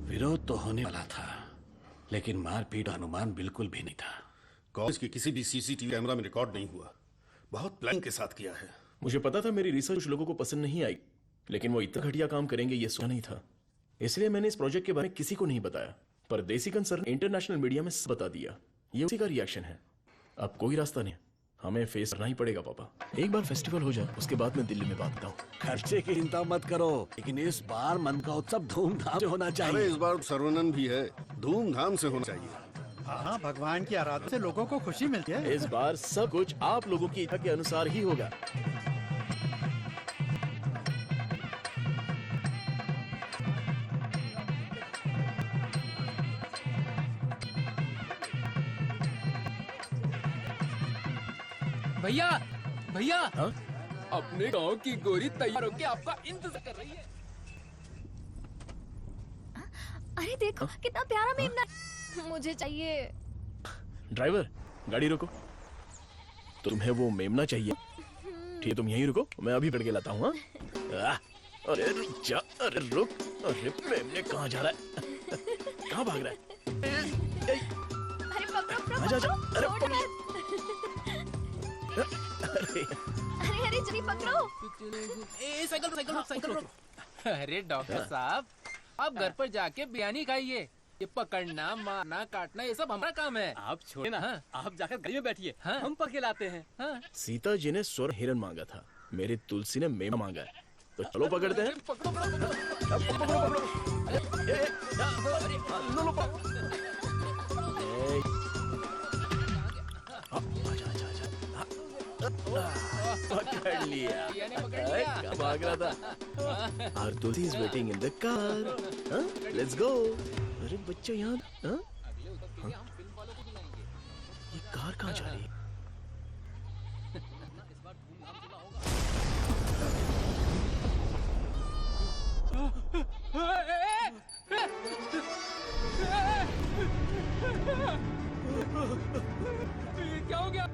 विरोध तो होने वाला था, लेकिन मारपीट का अनुमान बिल्कुल भी नहीं था। कॉलेज के किसी भी सीसीटीवी कैमरा में रिकॉर्ड नहीं हुआ। बहुत प्लान के साथ किया है। मुझे पता था मेरी रिसर्च कुछ लोगों को पसंद नहीं आई, लेकिन वो इतना घटिया काम करेंगे ये सोचा नहीं था। इसलिए मैंने इस प्रोजेक्ट के बारे में किसी को नहीं बताया, पर देसी कंसर्न इंटरनेशनल मीडिया में सब बता दिया। ये उसी का रिएक्शन है। अब कोई रास्ता नहीं, हमें फेस करना ही पड़ेगा पापा। एक बार फेस्टिवल हो जाए उसके बाद मैं दिल्ली में बांटता हूँ। खर्चे की चिंता मत करो, लेकिन इस बार मन का उत्सव धूमधाम से होना चाहिए। अरे इस बार सर्वनन भी है, धूमधाम से होना चाहिए। हाँ, भगवान की आराधना से लोगों को खुशी मिलती है। इस बार सब कुछ आप लोगों की इच्छा के अनुसार ही होगा। भैया भैया, अपने गांव की गोरी तैयार होके आपका इंतजार कर रही है। अरे देखो कितना प्यारा मेमना, मुझे चाहिए। ड्राइवर गाड़ी रोको। तो तुम्हें वो मेमना चाहिए? ठीक है, तुम यहीं रुको, मैं अभी पकड़ के लाता हूँ। अरे रुक जा, अरे रुक। अरे मेमने कहाँ जा रहा है? कहाँ भाग रहा है? अरे पकड़ो आजा, आजा। अरे अरे अरे जल्दी पकड़ो। साइकिल रोको। अरे डॉक्टर साहब, आप घर पर जाके बिरयानी खाइए। ये पकड़ना, मारना, काटना ये सब हमारा काम है। आप छोड़े ना। आप जाकर गाड़ी में बैठिए, हम पकड़ लाते हैं। सीता जी ने स्वर हिरन मांगा था, मेरी तुलसी ने मेमना मांगा है। तो चलो पकड़ते हैं। पकड़ो पकड़ो पकड़ो। पकड़ लिया। भाग रहा था। Our Tulsi is waiting in the car. Let's go. अरे बच्चा यहाँ ये कार कहाँ जा रही है? क्या हो गया?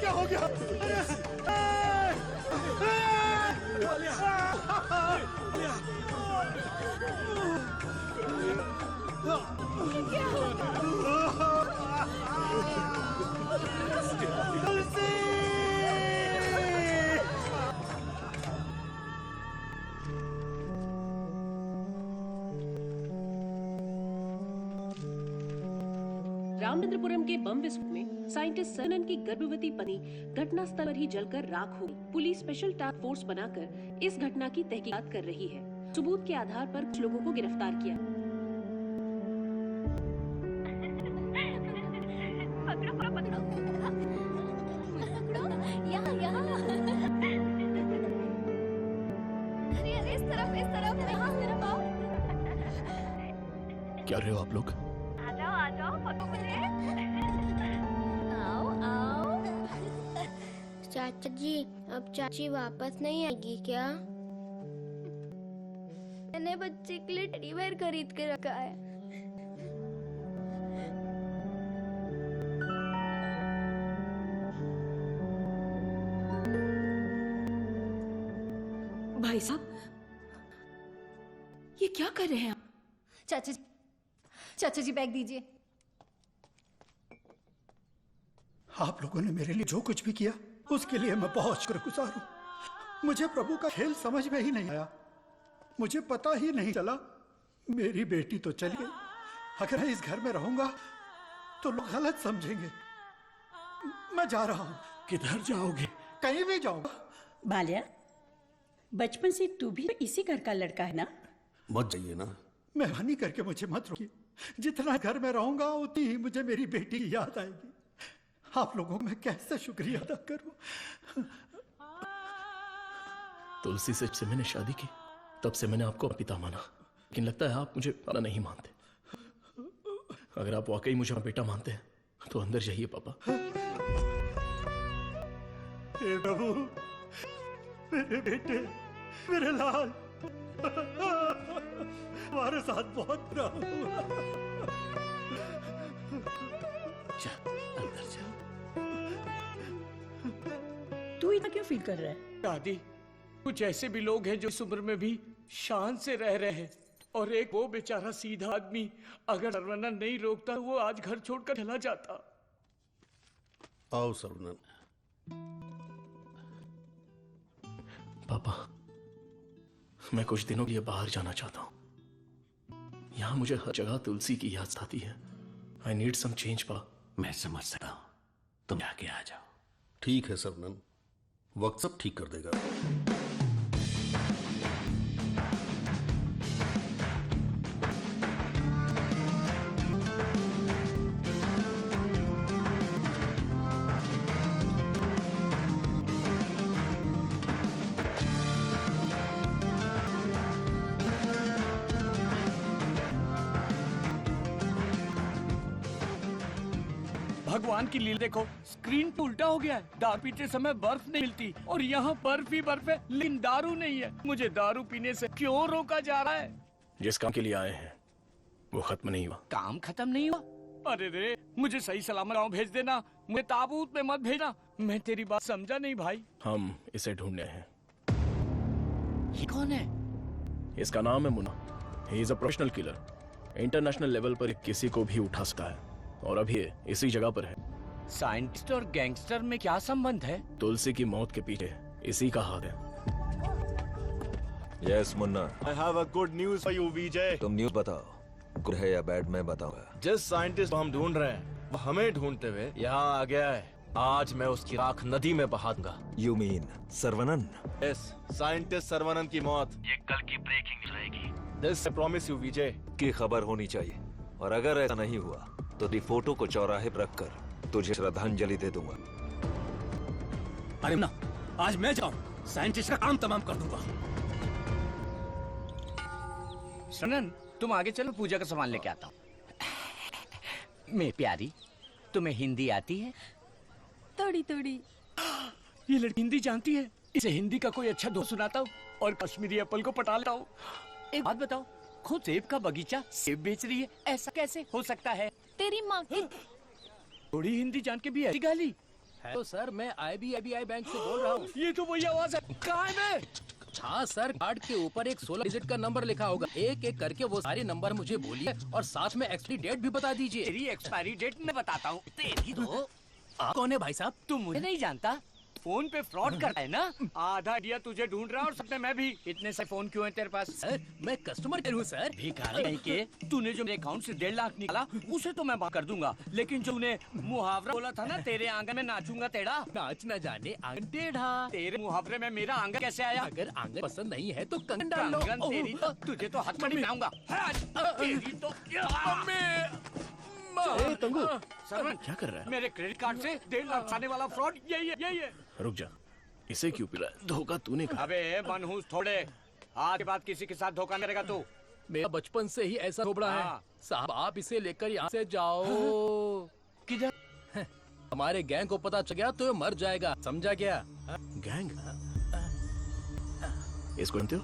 क्या हो गया? रामचंद्रपुरम के बम विस्फोट में साइंटिस्ट सरनन की गर्भवती पत्नी घटनास्थल पर ही जलकर राख हो गई। पुलिस स्पेशल टास्क फोर्स बनाकर इस घटना की तहकीकात कर रही है। सबूत के आधार पर कुछ लोगों को गिरफ्तार किया। पकड़ो पकड़ो पकड़ो पकड़ो यहाँ यहाँ। अरे अरे इस तरफ यहाँ तरफ आओ। क्या रहे हो आप लोग? आ जाओ पकड़ो मुझे। आओ आओ। चाचा जी, अब चाची वापस नहीं आएगी क्या? मैंने बच्चे के लिए टेडी बेयर खरीद के रखा है। भाई साहब, ये क्या कर रहे हैं आप? चाचा जी बैग दीजिए। आप लोगों ने मेरे लिए जो कुछ भी किया उसके लिए मैं बहुत शुक्रगुजार हूँ। मुझे प्रभु का खेल समझ में ही नहीं आया। मुझे पता ही नहीं चला। मेरी बेटी तो चली गई। अगर मैं इस घर में रहूंगा तो लोग गलत समझेंगे। मैं जा रहा हूँ। किधर जाओगे? कहीं भी जाऊंगा। बाल्या, बचपन से तू भी इसी घर का लड़का है ना? मत जाइए ना। मेहरबानी करके मुझे मत रोकिए। जितना घर में रहूंगा उतनी ही मुझे मेरी बेटी की याद आएगी। आप लोगों को मैं कैसे शुक्रिया अदा करूं। तुलसी से मैंने शादी की, तब से मैंने आपको पिता माना, लेकिन लगता है आप मुझे पापा नहीं मानते। अगर आप वाकई मुझे बेटा मानते हैं तो अंदर जाइए पापा। हे प्रभु, मेरे बेटे, मेरे लाल, हमारे साथ बहुत बुरा हुआ। अंदर जा। तू इतना क्यों फील कर रहा है? दादी, कुछ ऐसे भी लोग हैं जो इस उम्र में भी शान से रह रहे हैं, और एक वो बेचारा सीधा आदमी, अगर सर्वनंद नहीं रोकता तो वो आज घर छोड़कर चला जाता। आओ सर्वनंद। पापा, मैं कुछ दिनों के लिए बाहर जाना चाहता हूं। यहां मुझे हर जगह तुलसी की याद आती है। आई नीड सम चेंज पा। मैं समझ सकता हूँ, तुम आगे आ जाओ। ठीक है सरनन, वक्त सब ठीक कर देगा। भगवान की लीला देखो, स्क्रीन पे उल्टा हो गया है। दारू पीते समय बर्फ नहीं मिलती और यहाँ बर्फ ही बर्फ है, लेकिन दारू नहीं है। मुझे दारू पीने से क्यों रोका जा रहा है? जिस काम के लिए आए हैं वो खत्म नहीं हुआ। काम खत्म नहीं हुआ? अरे रे, मुझे सही सलामत गाँव भेज देना, मुझे ताबूत में मत भेजना। मैं तेरी बात समझा नहीं भाई। हम इसे ढूंढने हैं। ये कौन है? इसका नाम है मुन्ना। ही is a professional killer. International level पर किसी को भी उठा सकता है और अभी ये इसी जगह पर है। साइंटिस्ट और गैंगस्टर में क्या संबंध है? तुलसी की मौत के पीछे इसी का हाथ है। Yes Munna, I have a good news for you, विजय। तुम न्यूज बताओ, गुड है या बैड मैं बताऊंगा। जिस साइंटिस्ट को हम ढूंढ रहे हैं वो हमें ढूंढते हुए यहाँ आ गया है। आज मैं उसकी राख नदी में बहा दूंगा। You mean Saravanan? Yes, scientist Saravanan की मौत ये कल की ब्रेकिंग रहेगी। दिस आई प्रॉमिस यू विजय। की खबर होनी चाहिए, और अगर ऐसा नहीं हुआ तो तेरी फोटो को चौराहे पर रखकर तुझे श्रद्धांजलि दे दूंगा। अरे ना, आज मैं जाऊं, साइंटिस्ट का काम तमाम कर दूंगा। सनन, तुम आगे चलो, पूजा का सामान लेके आता हूँ। मेरी प्यारी, तुम्हें हिंदी आती है? थोड़ी थोड़ी। ये लड़की हिंदी जानती है। इसे हिंदी का कोई अच्छा दोस्त सुनाता हूँ और कश्मीरी एप्पल को पटा लेता हूँ। एक बात बताओ, खुद सेब का बगीचा सेब बेच रही है, ऐसा कैसे हो सकता है? तेरी माँ की थोड़ी हिंदी जान के भी ऐसी गाली। तो सर, मैं IBI बैंक से बोल रहा हूँ। ये तो वही आवाज है। कहाँ है मैं? हाँ सर, कार्ड के ऊपर एक 16 डिजिट का नंबर लिखा होगा। एक एक करके वो सारे नंबर मुझे बोलिए और साथ में एक्सपायरी डेट भी बता दीजिए। तेरी एक्सपायरी डेट मैं बताता हूँ। तेरी तो आप कौन है भाई साहब? तुम मुझे नहीं जानता? फोन पे फ्रॉड करता है ना? आधा इंडिया तुझे ढूंढ रहा है और सबने मैं भी। इतने से फोन क्यों है तेरे पास? सर, मैं कस्टमर केयर हूँ सर। भिखारी कहीं के। तूने जो मेरे अकाउंट से 1.5 लाख निकाला उसे तो मैं बात कर दूंगा, लेकिन जो उन्हें मुहावरा बोला था ना, तेरे आंगन में नाचूंगा टेढ़ा। नाच न जाने आंगन टेढ़ा। तेरे मुहावरे में मेरा आंगन कैसे आया? अगर आंगन पसंद नहीं है तो कंगन डाल लो। कंगन तेरी तो, तुझे तो हाथ में लाऊंगा। तेरी तो तंगू, सरवन, क्या कर रहा है? मेरे क्रेडिट कार्ड से 1.5 लाख आने वाला फ्रॉड यही है। रुक जा, इसे क्यों पिला? धोखा तूने कहा। अबे मनहूस थोड़े, आज के बाद किसी के साथ धोखा करेगा तू। मेरा बचपन से ही ऐसा थोबड़ा है साहब। आप इसे लेकर यहाँ से जाओ। किधर? हमारे गैंग को पता चल गया तो ये मर जाएगा, समझा क्या? गैंग? इसको जानते हो?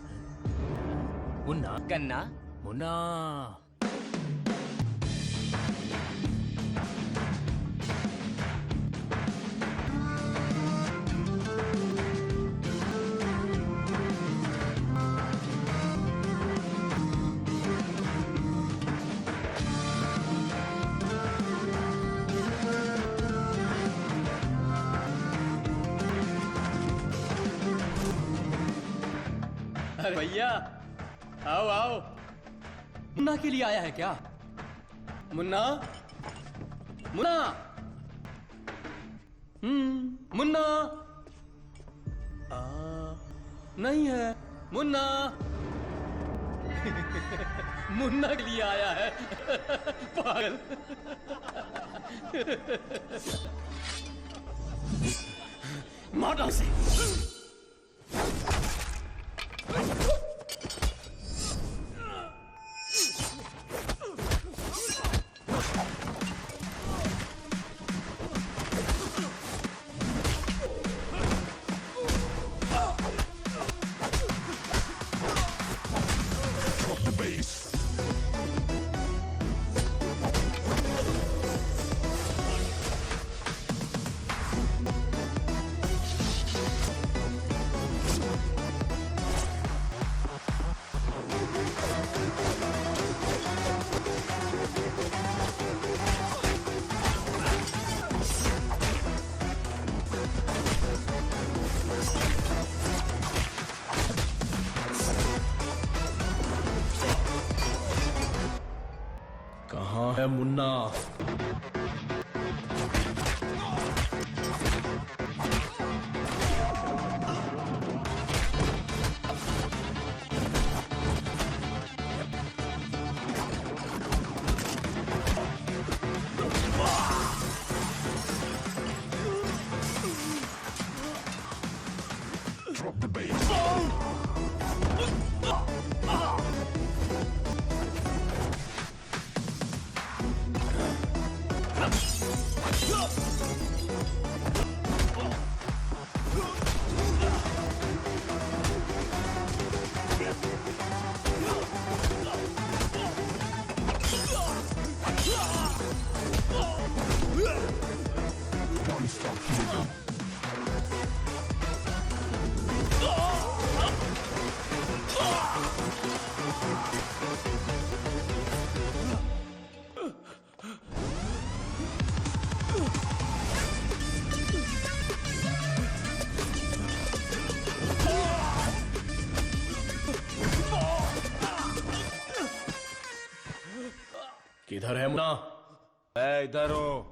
मुन्ना। गन्ना? मुन्ना। अरे भैया, आओ आओ। मुन्ना के लिए आया है क्या? मुन्ना, मुन्ना, मुन्ना। नहीं है मुन्ना। मुन्ना के लिए आया है। पागल। मार उसे। कहाँ है मुन्ना? किधर है मुन्ना? मैं इधर हूँ।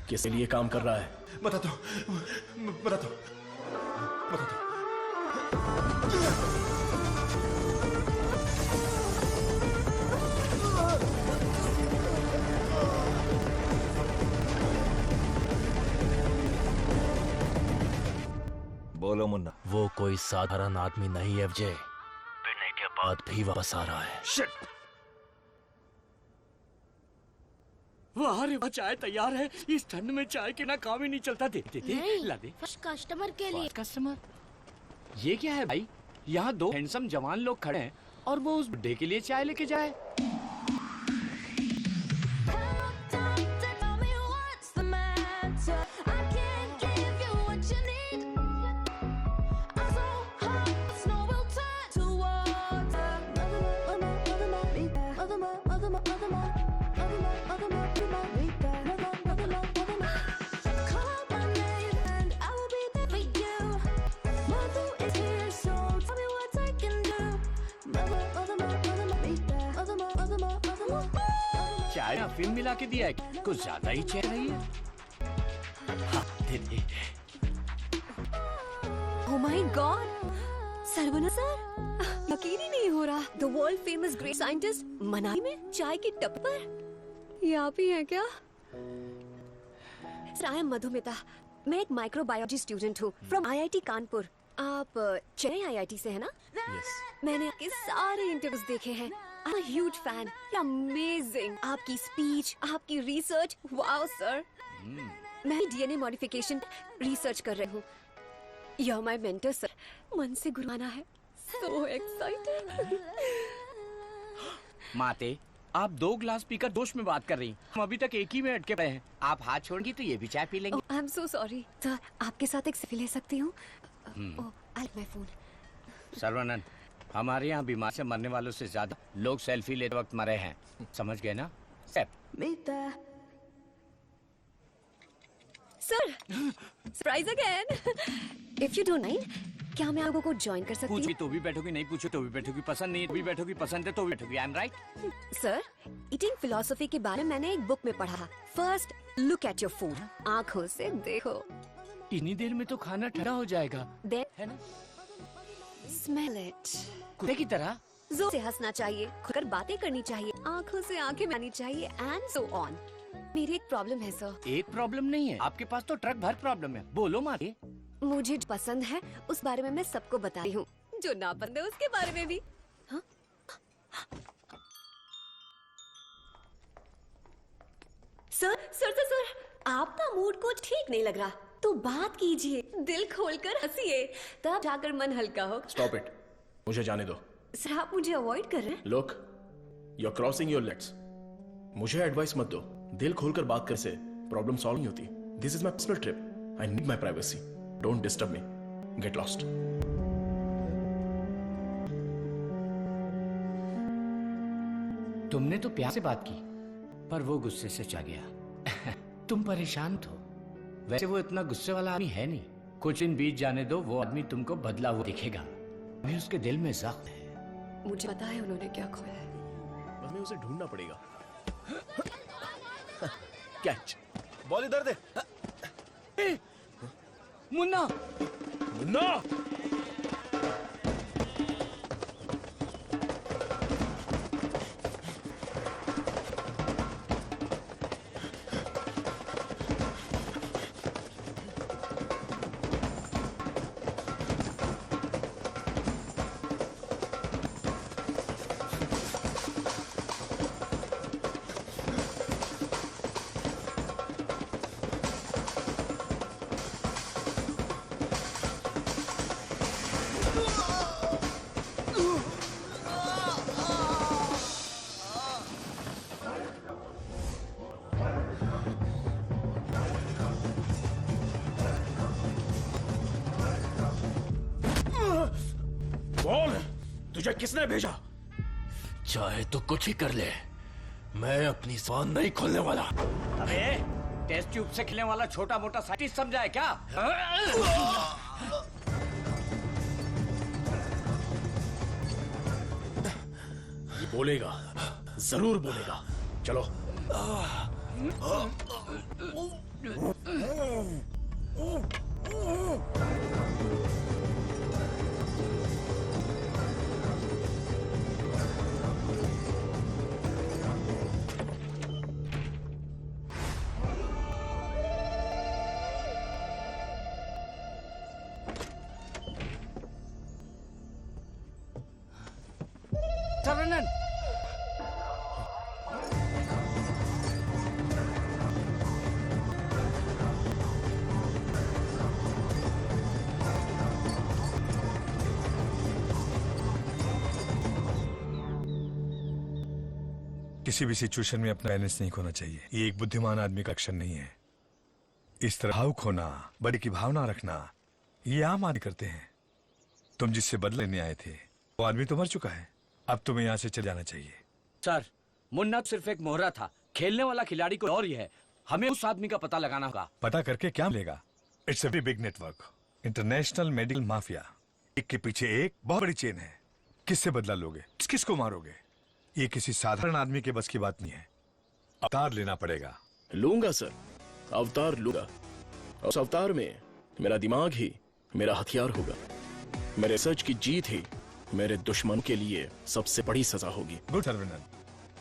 किसके लिए काम कर रहा है? बताता हूँ, बताता हूँ, बताता हूँ। बोलो मुन्ना। वो कोई साधारण आदमी नहीं है विजय। पीने के बाद भी वापस आ रहा है। शिट! वाह रे वाह, चाय तैयार है। इस ठंड में चाय के ना काम ही नहीं चलता। दे दे दे, ला दे। फर्स्ट कस्टमर के लिए। कस्टमर? ये क्या है भाई? यहाँ दो हैंडसम जवान लोग खड़े हैं और वो उस बुड्ढे के लिए चाय लेके जाए। चाय में अफीम मिला के दिया है, कुछ ज्यादा ही चल रही है। हाँ, दे दे। Oh my God! Saravana sir, यकीन ही नहीं हो रहा। The world famous great scientist Manali में चाय की टप पर। ये आप ही हैं क्या? Sir, I am Madhumita. मैं एक माइक्रोबायोलॉजी स्टूडेंट हूँ फ्रॉम IIT कानपुर। आप चेन्नई IIT से है ना? Yes. मैंने आपके सारे इंटरव्यूज देखे हैं। I'm a huge fan. You're amazing. आपकी स्पीच, आपकी रिसर्च, वाओ सर। मैं DNA मॉडिफिकेशन रिसर्च कर रही हूँ। You're my mentor sir. मन से गुरमाना है। So excited. माते, आप 2 ग्लास पीकर जोश में बात कर रही हैं। हम अभी तक एक ही में अटके पड़े हैं। आप हाथ छोड़ेंगी तो ये भी चाय पी लेंगे। I'm so sorry. सर, आपके साथ एक सेल्फी ले सकती हूँ? I'll my phone. सर्वानंद, हमारे यहाँ बीमार से मरने वालों से ज्यादा लोग सेल्फी लेते वक्त मरे हैं। समझ गए ना? Sir, surprise again. If you don't mind, क्या मैं आपको ज्वाइन कर सकती हूँ? पूछी तो भी बैठोगी, नहीं पूछो तो भी बैठोगी, पसंद नहीं तो भी बैठोगी, पसंद है तो भी बैठोगी। I am right? Sir, eating philosophy के बारे में मैंने एक बुक में पढ़ा। First look at your food, आंखों से देखो। इतनी देर में तो खाना ठंडा हो जाएगा। है ना? Smell it. कुत्ते की तरह जोर से हंसना चाहिए, खुलकर बातें करनी चाहिए, आंखों से आंखें मिलानी चाहिए, एंड सो ऑन। मेरी एक प्रॉब्लम है सर। एक प्रॉब्लम नहीं है, आपके पास तो ट्रक भर प्रॉब्लम है। बोलो माते। मुझे जो पसंद है उस बारे में मैं सबको बताती हूँ, जो नापसंद है उसके बारे में भी। हाँ? सर सर सर सर, आपका मूड कुछ ठीक नहीं लग रहा, तो बात कीजिए, दिल खोलकर हंसिए, तब जाकर मन हल्का हो। Stop it. मुझे जाने दो। सर, आप मुझे अवॉइड कर रहे हैं? Look, you're crossing your legs. मुझे एडवाइस मत दो। दिल खोलकर बात करने से प्रॉब्लम सॉल्व नहीं होती। This is my personal trip. I need my privacy. Don't disturb me. Get lost. तुमने तो प्यार से बात की, पर वो गुस्से से चा गया। तुम परेशान हो। वैसे वो इतना गुस्से वाला आदमी है नहीं। कुछ दिन बीत जाने दो, वो आदमी तुमको बदला हुआ दिखेगा। अभी उसके दिल में जख्म है। मुझे पता है उन्होंने क्या खोया है। हमें उसे ढूंढना पड़ेगा। कैच, बॉल इधर दे। मुन्ना, मुन्ना! बोल, तुझे किसने भेजा? चाहे तो कुछ ही कर ले, मैं अपनी जुबान नहीं खोलने वाला। अबे टेस्ट ट्यूब से खिलने वाला छोटा मोटा साइंटिस्ट समझा है क्या? बोलेगा, जरूर बोलेगा। चलो। सरवनन, किसी भी सिचुएशन में अपना बैलेंस नहीं खोना चाहिए। ये एक बुद्धिमान आदमी का लक्षण नहीं है। इस तरह भाव खोना, बड़ी की भावना रखना, ये आम आदमी करते हैं। तुम जिससे बदला लेने आए थे वो आदमी तो मर चुका है। अब तुम्हें यहाँ से चले जाना चाहिए। सर, मुन्ना सिर्फ एक मोहरा था, खेलने वाला खिलाड़ी कोई और ही है। हमें उस आदमी का पता लगाना होगा। पता करके क्या मिलेगा? It's a very big network, international medical mafia. एक के पीछे एक बहुत बड़ी चेन है। किससे बदला लोगे? किसको मारोगे? ये किसी साधारण आदमी के बस की बात नहीं है। अवतार लेना पड़ेगा। लूंगा सर, अवतार लूंगा। उस अवतार में मेरा दिमाग ही मेरा हथियार होगा। मेरे सच की जीत ही मेरे दुश्मन के लिए सबसे बड़ी सजा होगी। गुड सरवनन,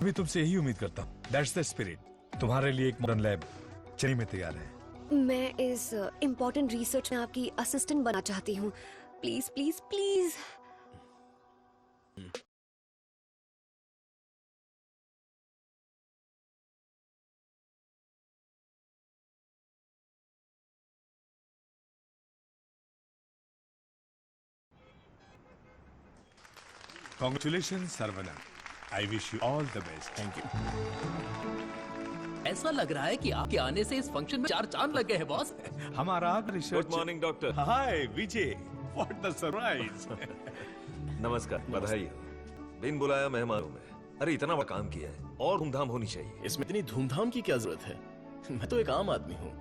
मैं तुमसे यही उम्मीद करता हूँ। That's the spirit. तुम्हारे लिए एक मॉडर्न लैब चेन्नई में तैयार है। मैं इस इम्पोर्टेंट रिसर्च में आपकी असिस्टेंट बनना चाहती हूँ। Please please please. Congratulations, Saravanan. I wish you all the best. Thank you. ऐसा लग रहा है कि आपके आने से इस फंक्शन में 4 चांद लगे हैं बॉस। हमारा research. Good morning doctor. Hi Vijay, what the surprise. नमस्कार, बधाई हो। बिन बुलाया मेहमानों में। अरे इतना बड़ा काम किया है और धूमधाम होनी चाहिए। इसमें इतनी धूमधाम की क्या जरूरत है? मैं तो एक आम आदमी हूँ।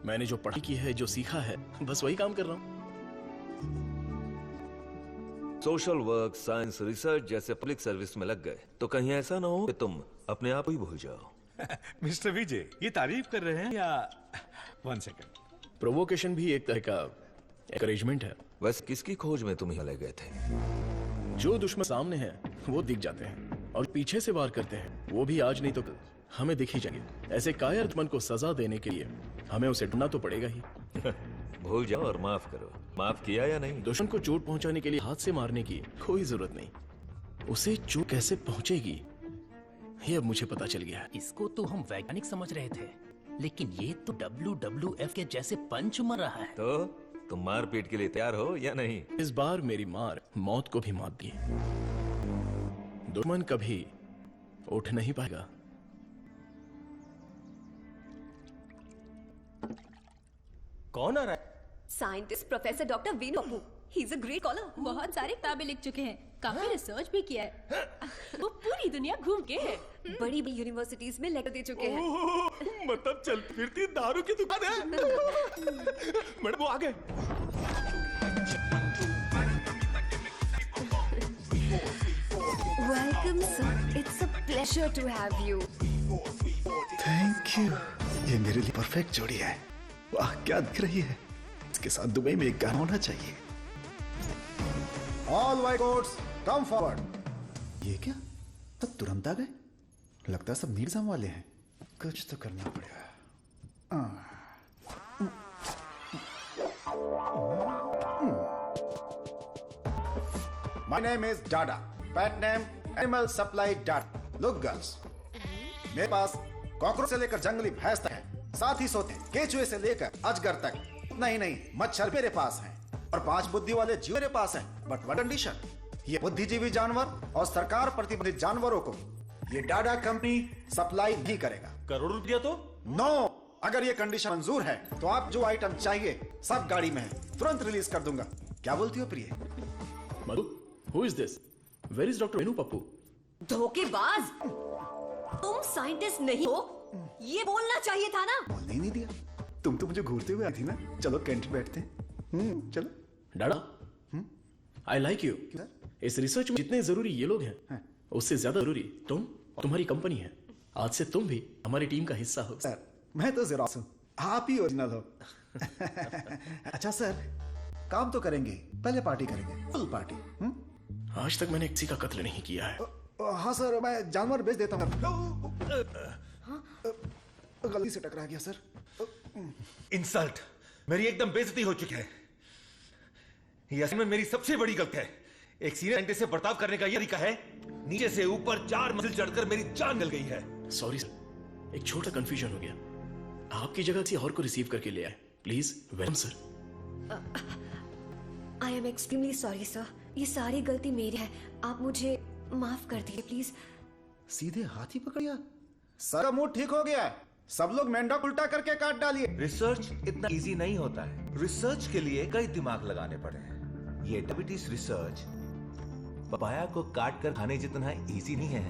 मैंने जो पढ़ाई की है, जो सीखा है, बस वही काम कर रहा हूँ। सोशल वर्क, साइंस, रिसर्च जैसे पब्लिक सर्विस में लग गए तो कहीं ऐसा ना हो कि तुम अपने आप ही भूल जाओ। मिस्टर विजय, ये तारीफ कर रहे हैं या? 1 सेकंड। प्रोवोकेशन भी एक तरह का एनकरेजमेंट है। वैसे किसकी खोज में तुम यहाँ ले गए थे? जो दुश्मन सामने है वो दिख जाते हैं और पीछे से वार करते हैं। वो भी आज नहीं तो कल हमें दिख ही जाएंगे। ऐसे कायर दुश्मन को सजा देने के लिए हमें उसे ढूंढना तो पड़ेगा ही। भूल जाओ और माफ करो। माफ किया या नहीं? दुश्मन को चोट पहुंचाने के लिए हाथ से मारने की कोई जरूरत नहीं। उसे चोट कैसे पहुंचेगी ये अब मुझे पता चल गया है। इसको तो हम वैज्ञानिक समझ रहे थे, लेकिन ये तो WWF के जैसे पंच मार रहा है। तो तुम मारपीट के लिए तैयार हो या नहीं? इस बार मेरी मार मौत को भी मात दी। दुश्मन कभी उठ नहीं पाएगा। कौन आ रहा है? Scientist professor doctor Vinu. He is a great scholar. बहुत सारे किताबें लिख चुके हैं। काफी रिसर्च भी किया है। वो पूरी दुनिया घूम के है। बड़ी बड़ी यूनिवर्सिटीज में लेक्चर दे चुके हैं। मतलब चलती फिरती दारू की दुकान है। मैडम वो आ गए। Welcome sir, it's a pleasure to have you. Thank you. ये मेरे लिए परफेक्ट जोड़ी है। वाह क्या दिख रही है। इसके साथ दुबई में एक गाना होना चाहिए। All white quotes come forward. ये क्या? तब तुरंत आ गए। लगता है सब मीरजाम वाले हैं। कुछ तो करना पड़ेगा। My name is Dada, pet name animal supply data. Look girls, मेरे पास कॉकरोच से लेकर जंगली भैंस तक है, साथ ही सोते केचुए से लेकर अजगर तक। नहीं, मच्छर मेरे पास हैं और 5 बुद्धि वाले जीव मेरे पास हैं। बट वन कंडीशन, ये बुद्धिजीवी जानवर और सरकार प्रतिबंधित जानवरों को ये डाडा कंपनी सप्लाई नहीं करेगा। करोड़ों रुपया तो? नो, अगर ये कंडीशन मंजूर है तो आप जो आइटम चाहिए सब गाड़ी में है, तुरंत रिलीज कर दूंगा। क्या बोलती हो प्रिय? Madhu, who is this? Where is doctor Venu Pappu? धोखेबाज, तुम साइंटिस्ट नहीं हो, ये बोलना चाहिए था ना। बोलने ही नहीं दिया। तुम तो मुझे घूरते हुए आई थी ना। चलो कैंटीन बैठते हैं। चलो। डाडा, आई लाइक यू। इस रिसर्च में जितने जरूरी ये लोग हैं, उससे ज्यादा जरूरी तुम और तुम्हारी कंपनी है। आज से तुम भी हमारी टीम का हिस्सा हो। सर, मैं तो जेरोक्स हूँ, आप ही ओरिजिनल हो। अच्छा सर, काम तो करेंगे, पहले पार्टी करेंगे, फुल पार्टी। आज तक मैंने किसी का कत्ल नहीं किया है। हाँ सर, मैं जानवर बेच देता हूँ। गलती से टकरा गया सर। इंसल्ट, मेरी एकदम बेइज्जती हो चुकी है। ये असल में मेरी सबसे बड़ी गलती है। एक सीनियर साइंटिस्ट से बर्ताव करने का यह तरीका है। नीचे से ऊपर 4 मंजिल चढ़कर मेरी जान निकल गई है। सॉरी सर, एक छोटा कंफ्यूजन हो गया। आपकी जगह किसी और को रिसीव करके ले आए। Please welcome sir. I am extremely sorry sir, ये सारी गलती मेरी है, आप मुझे माफ कर दीजिए प्लीज। सीधे हाथ ही पकड़ लिया। सर मूड ठीक हो गया। सब लोग मेंढक उल्टा करके काट डालिए। रिसर्च इतना इजी नहीं होता है। रिसर्च के लिए कई दिमाग लगाने पड़े हैं। ये डायबिटीज रिसर्च पपाया को काट कर खाने जितना इजी नहीं है।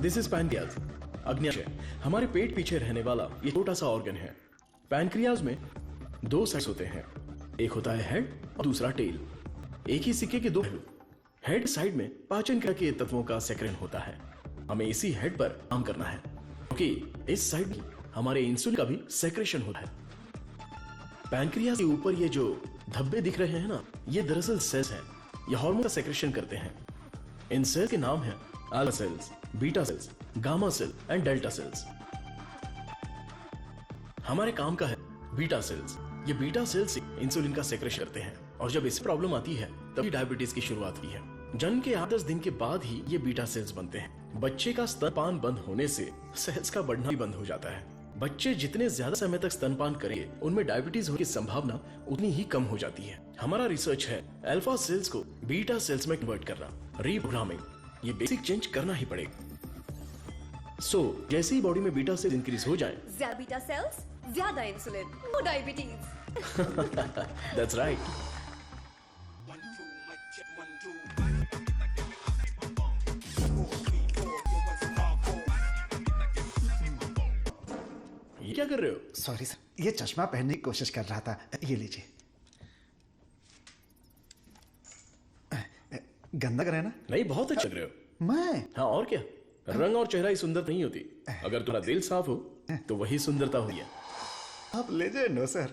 दिस इज पैनक्रियाज, अग्न्याशय, हमारे पेट पीछे रहने वाला ये छोटा सा ऑर्गन है। पैनक्रियाज में 2 साइड्स होते हैं, एक होता है हेड और दूसरा टेल। एक ही सिक्के के 2 पहलू। हेड साइड में पाचन क्रिया के तत्वों का सेक्रेशन होता है। हमें इसी हेड पर काम करना है, क्योंकि इस साइड में हमारे इंसुलिन का भी सेक्रेशन होता है। पैनक्रियाज के ऊपर ये जो धब्बे दिख रहे हैं ना, ये दरअसल सेल्स हैं। ये हार्मोन का सेक्रेशन करते हैं। इन सेल्स के नाम हैं alpha cells, beta cells, gamma cell and delta cells. हमारे काम का है बीटा सेल्स। ये बीटा सेल्स इंसुलिन का सेक्रेशन करते हैं, और जब इससे प्रॉब्लम आती है तभी डायबिटीज की शुरुआत होती है। जन्म के 8-10 दिन के बाद ही ये बीटा सेल्स बनते हैं। बच्चे का स्तनपान बंद होने से सेल्स का बढ़ना भी बंद हो जाता है। बच्चे जितने ज्यादा समय तक स्तनपान करेंगे, उनमें डायबिटीज होने की संभावना उतनी ही कम हो जाती है। हमारा रिसर्च है अल्फा सेल्स को बीटा सेल्स में कन्वर्ट करना, रीप्रोग्रामिंग। ये बेसिक चेंज करना ही पड़ेगा। सो जैसे ही बॉडी में बीटा सेल इंक्रीज हो जाए, ज्यादा बीटा सेल्स, ज्यादा insulin, no diabetes. That's right. ये क्या कर रहे हो? सॉरी सर, ये चश्मा पहनने की कोशिश कर रहा था। ये लीजिए। गंदा कर है ना? नहीं, बहुत अच्छे लग रहे हो। मैं? हाँ, और क्या। रंग और चेहरा ही सुंदर नहीं होती, अगर तुम्हारा दिल साफ हो तो वही सुंदरता होती है। आप लेजेंड हो sir.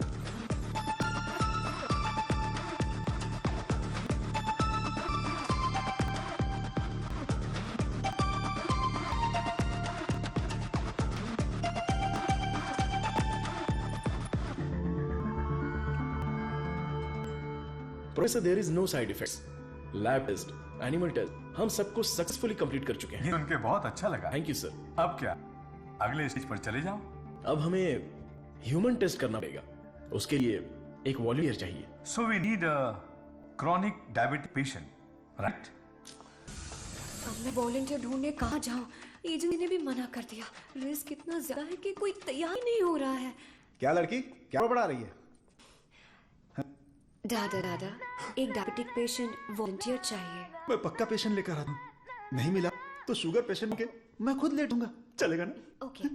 Professor, there is no side effects. Lab test, animal test, हम सबको सक्सेसफुली कंप्लीट कर चुके हैं। उनके बहुत अच्छा लगा। Thank you sir. अब क्या, अगले स्टेज पर चले जाओ? अब हमें ह्यूमन टेस्ट करना पड़ेगा। उसके लिए एक वॉलंटियर चाहिए। So we need a chronic diabetic patient, right? अब मैं वॉलंटियर ढूंढने कहाँ जाऊँ? एजेंसी ने भी मना कर दिया। रिस्क इतना ज्यादा है कि कोई तैयार नहीं हो रहा है। क्या लड़की, क्या बड़ा रही है? दादा दादा, एक डायबिटिक पेशेंट वॉलंटियर चाहिए। मैं पक्का पेशेंट लेकर आता हूँ। नहीं मिला तो शुगर पेशेंट के मैं खुद लेटूंगा, चलेगा ना? Okay.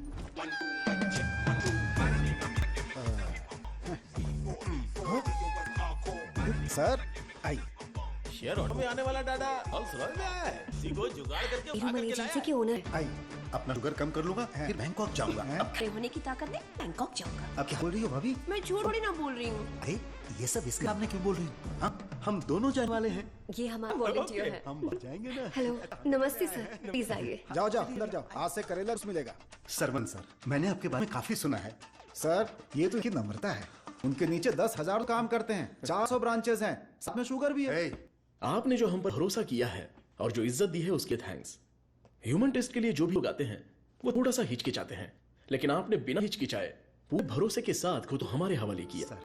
Sir I. Share auto में आने वाला डाडा रोल्स रॉयस में आया है। इसी को जुगाड़ करके हीरो एजेंसी के ओनर आई। अपना शुगर कम कर लूंगा, फिर बैंकॉक जाऊंगा। अब खड़े होने की ताकत नहीं, बैंकॉक जाऊंगा। अब क्या बोल रही हो भाभी? मैं झूठ थोड़ी ना बोल रही हूँ। अरे ये सब इसके सामने क्यों बोल रही हो? हाँ, हम दोनों जाने वाले हैं। ये हमारा वॉलंटियर है। हम बढ़ जाएंगे ना। हेलो, नमस्ते सर, प्लीज आइए। जाओ जाओ अंदर जाओ, आज से करेला मिलेगा। सरवन सर, मैंने आपके बारे में काफी सुना है। सर ये तो इनकी नम्रता है। उनके नीचे 10,000 काम करते हैं, 400 ब्रांचेस हैं, साथ में शुगर भी है। आपने जो हम पर भरोसा किया है और जो इज्जत दी है उसके थैंक्स। ह्यूमन टेस्ट के लिए जो भी लोग आते हैं वो थोड़ा सा हिचकिचाते हैं, लेकिन आपने बिना हिचकिचाए पूरे भरोसे के साथ खुद हमारे हवाले किया।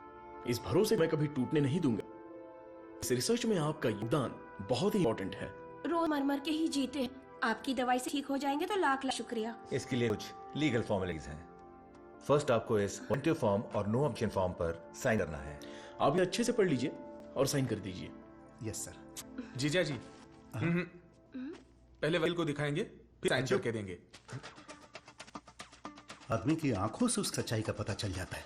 इस भरोसे मैं कभी टूटने नहीं दूंगा। इस रिसर्च में आपका योगदान बहुत ही इंपॉर्टेंट है। रोज मर मर के ही जीते हैं। आपकी दवाई से ठीक हो जाएंगे तो लाख लाख शुक्रिया। इसके लिए कुछ लीगल फॉर्मेलिटीज हैं। फर्स्ट आपको इस वॉलंटियर फॉर्म और नो ऑब्जेक्शन फॉर्म पर साइन करना है। आप ये अच्छे से पढ़ लीजिए और साइन कर दीजिए। Yes sir. जीजा जी, पहले वकील को दिखाएंगे, फिर साइन करके देंगे। आदमी की आंखों से उस सच्चाई का पता चल जाता है।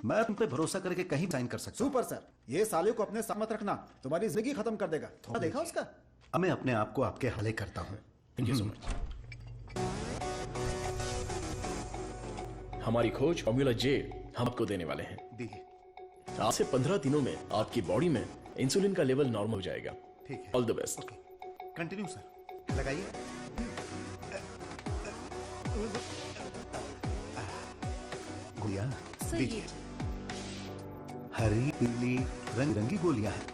मैं तुम पे भरोसा करके कहीं साइन कर सकता हूँ। सुपर सर, ये साले को अपने साथ मत रखना, तुम्हारी जिंदगी खत्म कर देगा। थोड़ा देखा उसका? अब मैं अपने आप को आपके हवाले करता हूँ। Thank you so much. हमारी खोज फॉर्मूला जे हम आपको देने वाले हैं। आज से 15 दिनों में आपकी बॉडी में इंसुलिन का लेवल नॉर्मल हो जाएगा। ठीक है। All the best. Continue sir, लगाइए। गोलियां दीजिए। हरी पीली रंग रंगी गोलियां हैं।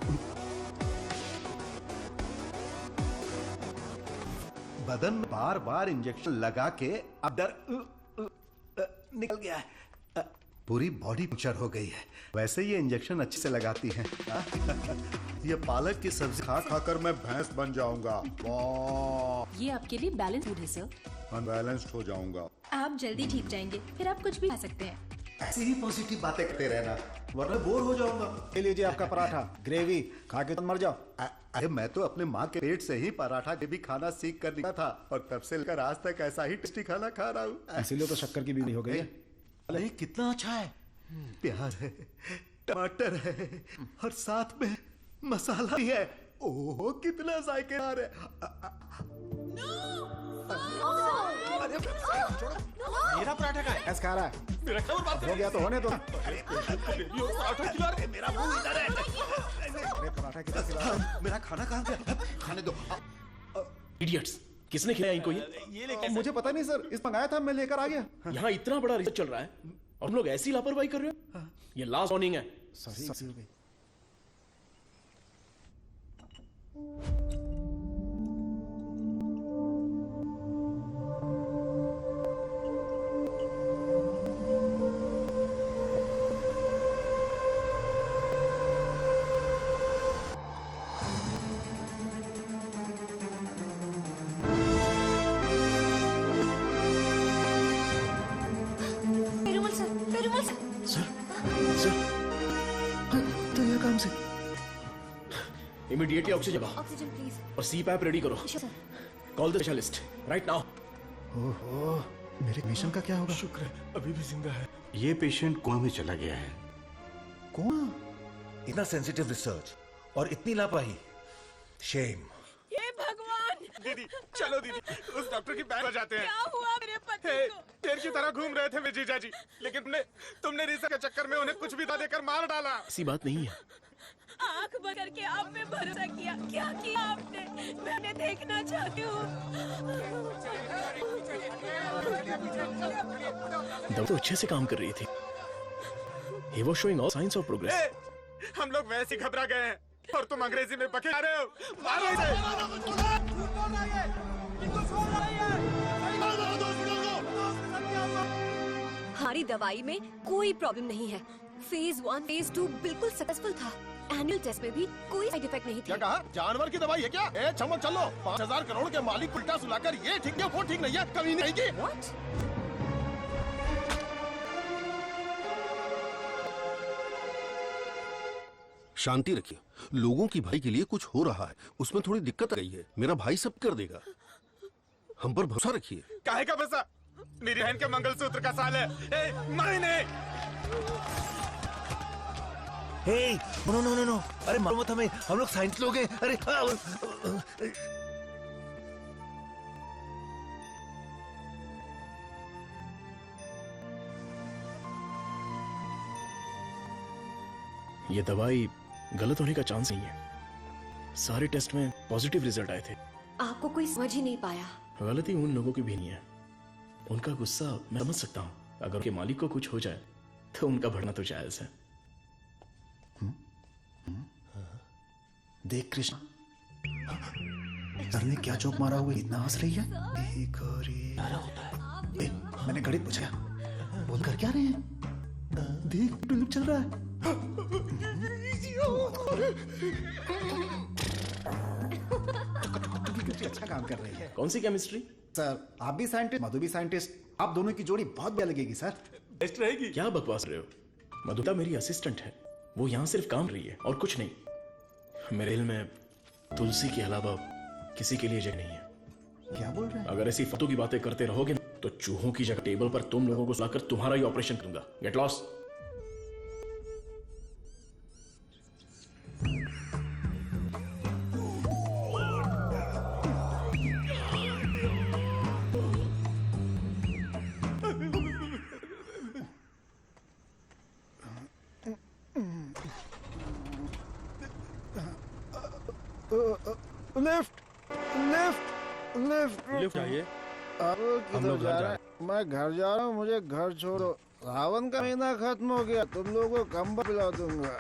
बदन में बार बार इंजेक्शन लगा के अब निकल गया है। पूरी बॉडी पंचर हो गई है। वैसे ये इंजेक्शन अच्छे से लगाती हैं। ये पालक की सब्जी खा खाकर मैं भैंस बन जाऊंगा। वाह, ये आपके लिए बैलेंस फूड है सर। अनबैलेंस्ड हो जाऊंगा। आप जल्दी ठीक जाएंगे, फिर आप कुछ भी खा सकते हैं। ऐसे ही पॉजिटिव बातें करते रहना, वरना बोर हो जाऊंगा। ले लीजिए आपका पराठा, ग्रेवी खा के तो मर जाओ। अरे मैं तो अपने माँ के पेट से ही पराठा ग्रेवी खाना सीख कर निकला था और तब से लेकर आज तक ऐसा ही टेस्टी खाना खा रहा हूँ। इसीलिए तो शक्कर की बीमारी हो गई। अरे कितना अच्छा है। प्यार है, टमाटर है और साथ में मसाला भी है। ओह कितना जायकेदार है। मेरा पराठा का ऐसा खा रहा है। मेरा क्या बात हो गया तो होने दो। पराठा खिला रहे, मेरा मुंह इधर है। अरे पराठा कितना खिला? मेरा खाना कहाँ गया? खाने दो। इडियट्स, किसने खिलाया इनको ये? मुझे पता नहीं सर, इस मंगाया था, मैं लेकर आ गया। यहाँ इतना बड़ा रिसर्च चल रहा है और हम लोग ऐसी लापरवाही कर रहे हो। ये लास्ट वार्निंग है। सॉरी हो गई। इमीडिएटली ऑक्सीजन लगाओ ऑक्सीजन प्लीज। और सीपैप रेडी करो। Call the specialist right now. ओहो, मेरे मिशन का क्या होगा? शुक्र है अभी भी जिंदा है। ये पेशेंट कोमा में चला गया है। कोमा? इतना सेंसिटिव रिसर्च और इतनी लापरवाही, शेम। ये भगवान! दीदी चलो दीदी, उस डॉक्टर की बैग बजाते हैं। क्या हुआ मेरे पति को? ढेर की तरह घूम रहे थे मेरे जीजा जी, लेकिन तुमने रिसर्च के चक्कर में उन्हें कुछ भी ना देकर मार डाला। ऐसी बात नहीं है। आंख बंद करके आप पे भरोसा किया। क्या किया आपने? मैं उन्हें देखना चाहती हूँ। दवा तो अच्छे से काम कर रही थी। He was showing all signs of progress. हम लोग वैसे ही घबरा गए हैं और तुम अंग्रेजी में बके आ रहे हो। मारो इसे। हमारी दवाई में कोई प्रॉब्लम नहीं है। फेज 1, फेज 2 बिल्कुल सक्सेसफुल था। एनुअल टेस्ट में भी कोई साइड इफेक्ट नहीं थे। क्या कहा? जानवर की दवाई है क्या? ए चमक चलो, 5,000 करोड़ के मालिक उल्टा सुलाकर ये ठीक है वो ठीक नहीं है, कमी नहीं की। What? शांति रखिए। लोगों की भाई के लिए कुछ हो रहा है, उसमें थोड़ी दिक्कत आ गई है। मेरा भाई सब कर देगा, हम पर भरोसा रखिए। काहे का भरोसा? मेरी बहन के मंगलसूत्र का साल है। मारे नहीं। हे, नो नो नो नो, अरे मारो मत हमें, हम लोग साइंस लोग हैं। अरे ये दवाई गलत होने का चांस नहीं है। सारे टेस्ट में पॉजिटिव रिजल्ट आए थे। आपको कोई समझ ही नहीं पाया। गलती उन लोगों की भी नहीं है। उनका गुस्सा मैं समझ सकता हूँ। अगर उनके मालिक को कुछ हो जाए तो उनका बढ़ना तो जायज है। देख कृष्णा, सर ने क्या चौक मारा हुआ, इतना हंस रही है। मैंने घड़ी पूछा, बोल कर क्या रहे हैं? देख टुलिप चल रहा है। अच्छा काम कर रही है। कौन सी केमिस्ट्री? सर आप भी साइंटिस्ट, मधु भी साइंटिस्ट, आप दोनों की जोड़ी बहुत बढ़िया लगेगी सर। बेस्ट रहेगी। क्या बकवास रहे हो? मधुता मेरी असिस्टेंट है, वो यहाँ सिर्फ काम रही है और कुछ नहीं। मेरे दिल में तुलसी के अलावा किसी के लिए जगह नहीं है। क्या बोल रहे हैं? अगर ऐसी फालतू की बातें करते रहोगे तो चूहों की जगह टेबल पर तुम लोगों को सुलाकर तुम्हारा ही ऑपरेशन करूंगा। Get lost. Lift lift lift lift चाहिए? अब किधर जा रहा है? मैं घर जा रहा हूँ, मुझे घर छोड़ो। सावन का महीना खत्म हो गया, तुम लोगों को कंबल पिला दूंगा।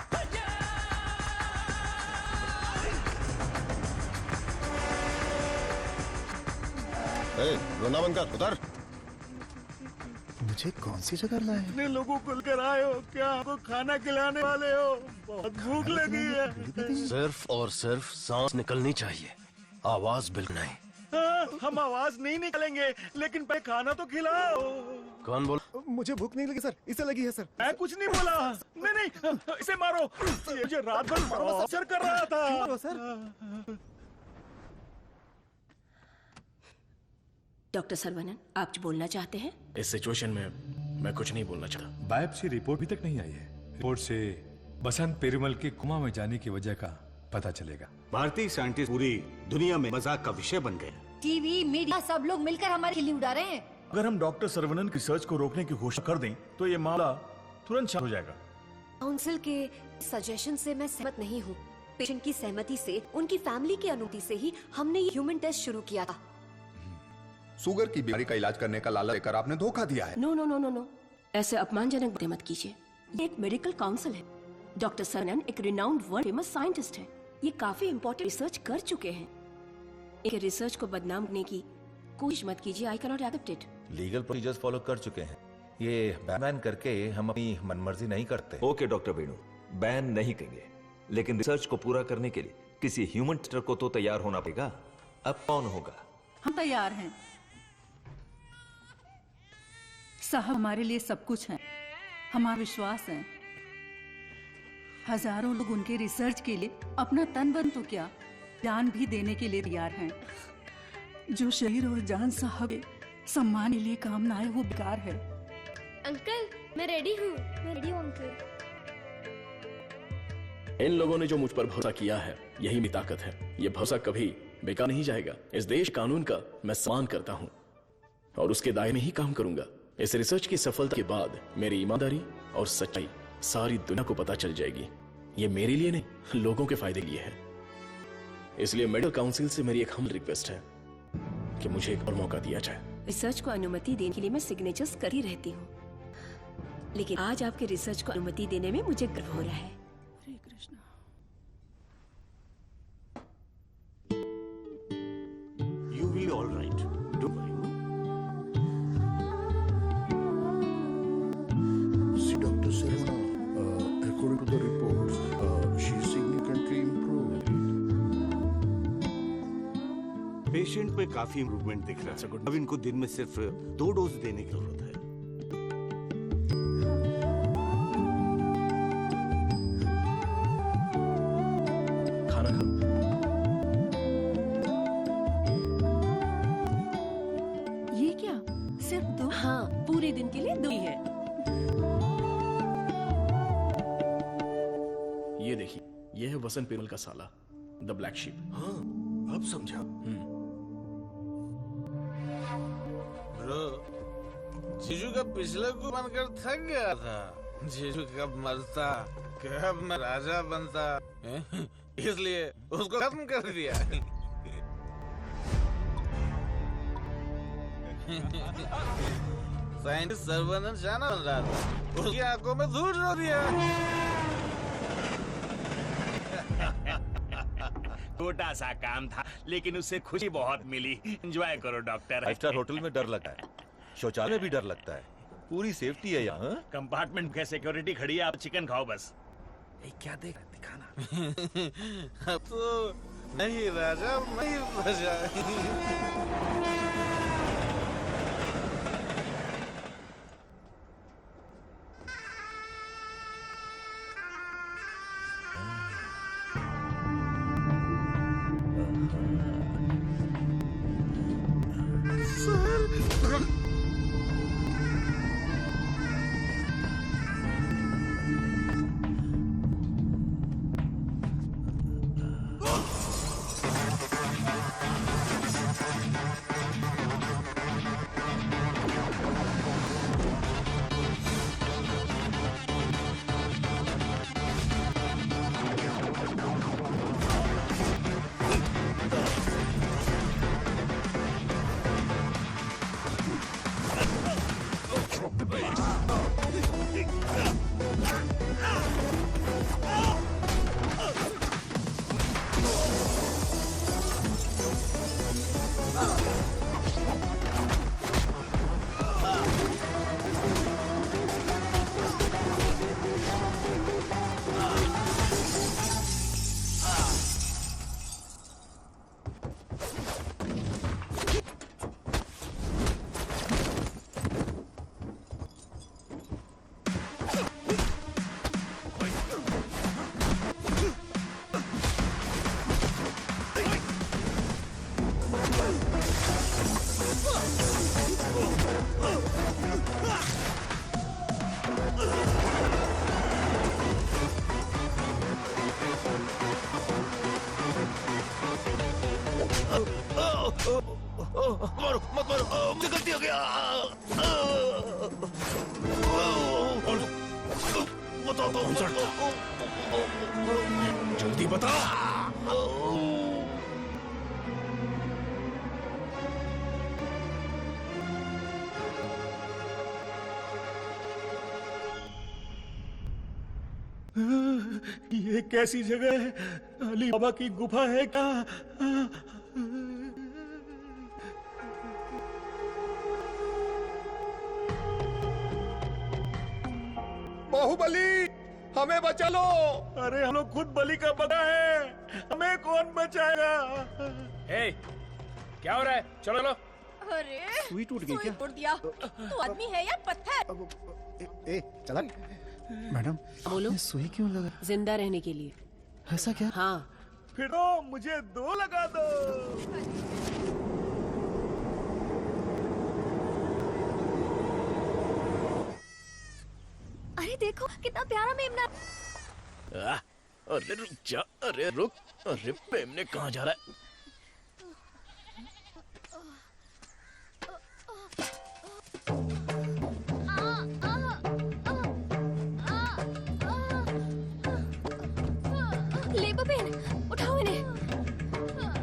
रोना बंद कर, उतर। मुझे कौन सी जगह लाए? कितने लोगों को लेकर आए हो? क्या आपको खाना खिलाने वाले हो? बहुत भूख लगी है। सिर्फ और सिर्फ सांस निकलनी चाहिए, आवाज बिल्कुल नहीं। हम आवाज नहीं निकालेंगे, लेकिन पहले खाना तो खिलाओ। कौन बोल? मुझे भूख नहीं लगी सर, इसे लगी है सर। मैं कुछ नहीं बोला। नहीं इसे मारो। ये मुझे रात भर टॉर्चर कर रहा था सर। डॉक्टर सरवनन, आप कुछ बोलना चाहते हैं? इस सिचुएशन में मैं कुछ नहीं बोलना चाहता। बायोप्सी रिपोर्ट अभी तक नहीं आई है। रिपोर्ट से बसंत पेरुमल के कोमा में जाने की वजह का पता चलेगा। भारतीय साइंटिस्ट पूरी दुनिया में मजाक का विषय बन गए। टीवी मीडिया सब लोग मिलकर हमारी खिल्ली उड़ा रहे हैं। अगर हम डॉक्टर सरवनन की रिसर्च को रोकने की घोषणा कर दें तो ये मामला तुरंत शांत हो जाएगा। काउंसिल के सजेशन से मैं सहमत नहीं हूँ। पेशेंट की सहमति से, उनकी फैमिली की अनुमति से ही हमने ये ह्यूमन टेस्ट शुरू किया था। शुगर की बीमारी का इलाज करने का लालच लेकर आपने धोखा दिया है। No no no no no, ऐसे अपमानजनक बातें मत कीजिए। ये एक मेडिकल काउंसिल है। डॉक्टर सरवनन एक रिनाउंड वर्ल्ड फेमस साइंटिस्ट है। ये काफी इम्पोर्टेंट रिसर्च कर चुके हैं। एक रिसर्च को बदनाम करने की कोशिश मत कीजिए। I cannot accept it. Legal procedures follow कर चुके हैं। ये बैन करके हम अपनी मनमर्जी नहीं करते। ओके डॉक्टर वेणु, बैन नहीं करेंगे, लेकिन रिसर्च को पूरा करने के लिए किसी ह्यूमन टेस्टर को तो तैयार होना पड़ेगा। अब कौन होगा? हम तैयार हैं साहब, हमारे लिए सब कुछ है। हमारा विश्वास है। हजारों लोग उनके रिसर्च के लिए अपना तन बन तो क्या जान भी देने के लिए तैयार हैं। जो शरीर और जान साहब के सम्मान के लिए काम ना आए वो बेकार है। अंकल मैं रेडी हूँ। मैं रेडी हूँ अंकल। इन लोगों ने जो मुझ पर भरोसा किया है यही मेरी ताकत है। ये भरोसा कभी बेकार नहीं जाएगा। इस देश कानून का मैं सम्मान करता हूँ और उसके दायरे में ही काम करूंगा। इस रिसर्च की सफलता के बाद मेरी ईमानदारी और सच्चाई सारी दुनिया को पता चल जाएगी। ये मेरे लिए नहीं, लोगों के फायदे के लिए है। इसलिए मेडिकल काउंसिल से मेरी एक हम्बल रिक्वेस्ट है कि मुझे एक और मौका दिया जाए। रिसर्च को अनुमति देने के लिए मैं सिग्नेचर्स करती रहती हूँ, लेकिन आज आपके रिसर्च को अनुमति देने में मुझे गर्व हो रहा है। हरे Krishna. You will be all right. Don't worry. See, Dr. Sarvana, according to the reports, she's significantly improved. Patient में काफी इम्प्रूवमेंट दिख रहा है। अब इनको दिन में सिर्फ 2 डोज देने की जरूरत है। वसंत पेमल का साला, द ब्लैक शीप। हाँ, अब समझा। ब्रो, जीजू का पिछले को बनकर थक गया था। जीजू कब मरता, कब मैं राजा बनता, इसलिए उसको खत्म कर दिया। साइंटिस्ट सर्वनंद शाना बन रहा था, उसकी आंखों में धूल झोंक दिया। छोटा सा काम था, लेकिन उससे खुशी बहुत मिली। एंजॉय करो डॉक्टर। 5 स्टार होटल में डर लगता है, शौचालय में भी डर लगता है, पूरी सेफ्टी है यहाँ। कंपार्टमेंट के सिक्योरिटी खड़ी है, आप चिकन खाओ बस। क्या देख दिखाना। अब तो नहीं राजा, नहीं प्रजा। मारो मत मारो, मुझे गलती हो गया। बताओ तो, जल्दी बता। ये कैसी जगह है? अली बाबा की गुफा है क्या? बाहुबली, हमें बचा लो। अरे हम लोग खुद बलि का बना है, हमें कौन बचाएगा? हे, क्या हो रहा है? चलो लो। अरे सुई टूट गई क्या? तोड़ दिया। तू आदमी है या पत्थर? ए चला। मैडम बोलो। सुई क्यों लगा? जिंदा रहने के लिए। ऐसा क्या? हाँ। फिर तो मुझे 2 लगा दो। अरे देखो कितना प्यारा मेमना। अरे रुक जा, अरे रुक, अरे मेमने कहाँ जा रहा है? लेबर पेन, उठाओ इन्हें,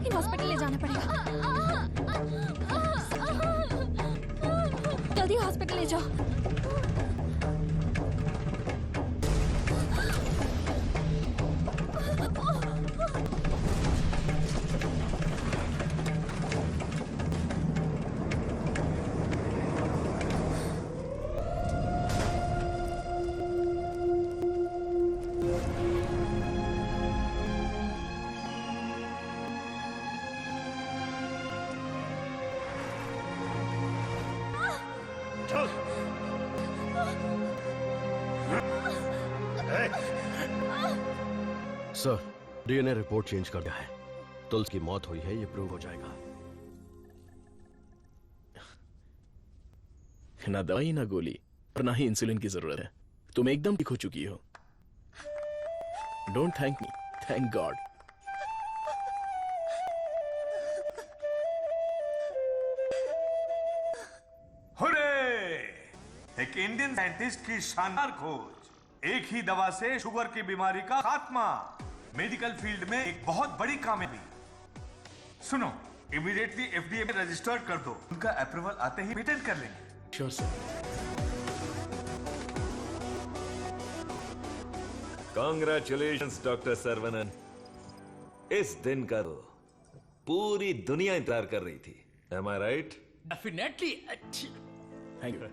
इन हॉस्पिटल ले जाना पड़ेगा। जल्दी हॉस्पिटल ले जाओ। सर, डीएनए रिपोर्ट चेंज कर दिया है। तुल्स की मौत हुई है, ये प्रूव हो जाएगा। ना दवाई ना गोली और ना ही इंसुलिन की जरूरत है। तुम एकदम ठीक हो चुकी हो। Don't thank me, thank God. Hurray! एक इंडियन साइंटिस्ट की शानदार खोज, एक ही दवा से शुगर की बीमारी का खात्मा, मेडिकल फील्ड में एक बहुत बड़ी कामयाबी। सुनो, इमीडिएटली एफडीए में रजिस्टर कर दो, उनका अप्रूवल आते ही पेटेंट कर लेंगे। Sure sir. Congratulations doctor Saravanan. इस दिन का तो पूरी दुनिया इंतजार कर रही थी। Am I right? Definitely. Thank you.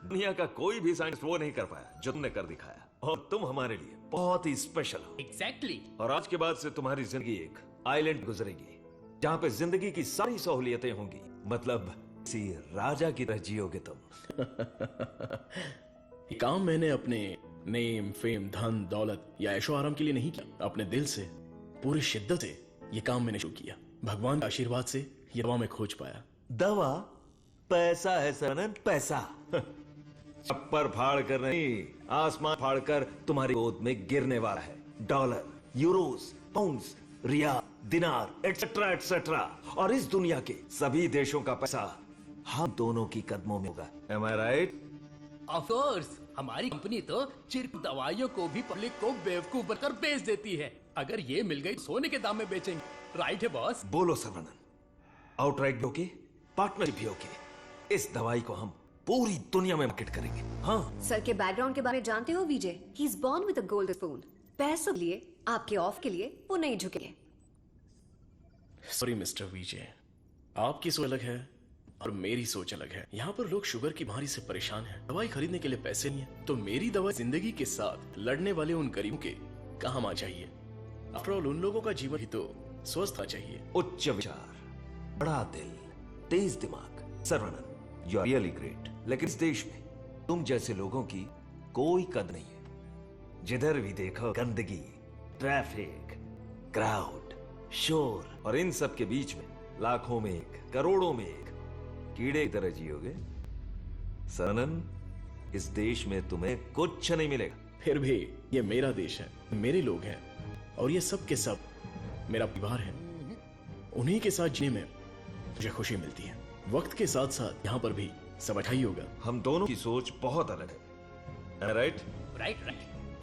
दुनिया का कोई भी साइंस वो नहीं कर पाया जो तुमने कर दिखाया, और तुम हमारे लिए बहुत ही स्पेशल हो। एग्जैक्टली। और आज के बाद से तुम्हारी जिंदगी एक आइलैंड गुजरेगी, जहां पे जिंदगी की सारी सहूलियतें होंगी। मतलब किसी राजा की तरह जियोगे तुम। ये काम मैंने अपने नेम, फेम, धन, दौलत या ऐशो आराम के लिए नहीं किया। अपने दिल से, पूरी शिद्दत से ये काम मैंने शुरू किया। भगवान के आशीर्वाद से ये दवा मैं खोज पाया। दवा? पैसा है सरनन, पैसा। छप्पर फाड़ कर नहीं, आसमान फाड़ कर तुम्हारी गोद में गिरने वाला है। डॉलर, यूरोस, पाउंड्स, रियाल, दिनार, एटसेट्रा एटसेट्रा। और इस दुनिया के सभी देशों का पैसा हम दोनों की कदमों में होगा। Am I right? Of course, हमारी कंपनी तो सिर्फ दवाइयों को भी पब्लिक को बेवकूफ बनकर बेच देती है। अगर ये मिल गई सोने के दाम में बेचेंगे। राइट है बॉस? बोलो सर्वनन, आउटराइट भी होके, पार्टनरशिप भी होके, इस दवाई को हम पूरी दुनिया में मार्केट करेंगे। हाँ। सर के बैकग्राउंड के बारे में जानते हो Vijay? He is born with a golden spoon. पैसों के लिए, आपके ऑफ के लिए वो नहीं झुकेंगे। सॉरी मिस्टर विजय, आपकी सोच अलग है और मेरी सोच अलग है। यहाँ पर लोग शुगर की बीमारी से परेशान हैं, दवाई खरीदने के लिए पैसे नहीं है, तो मेरी दवा जिंदगी के साथ लड़ने वाले उन गरीबों के काम आ चाहिए। आफ्टर ऑल उन लोगों का जीवन ही तो स्वस्थ होना चाहिए। उच्च विचार, बड़ा दिल, तेज दिमाग। Saravanan, you are really great. लेकिन इस देश में तुम जैसे लोगों की कोई कदर नहीं है। जिधर भी देखो गंदगी, ट्रैफिक, क्राउड, शोर, और इन सब के बीच में लाखों में एक, करोड़ों में एक कीड़े की तरह जियोगे। सरनन, इस देश में तुम्हें कुछ नहीं मिलेगा। फिर भी ये मेरा देश है, मेरे लोग हैं, और ये सब के सब मेरा परिवार है। उन्हीं के साथ जीने में मुझे खुशी मिलती है। वक्त के साथ साथ यहाँ पर भी सब अच्छा ही होगा। हम दोनों की सोच बहुत अलग है। राइट? Right right.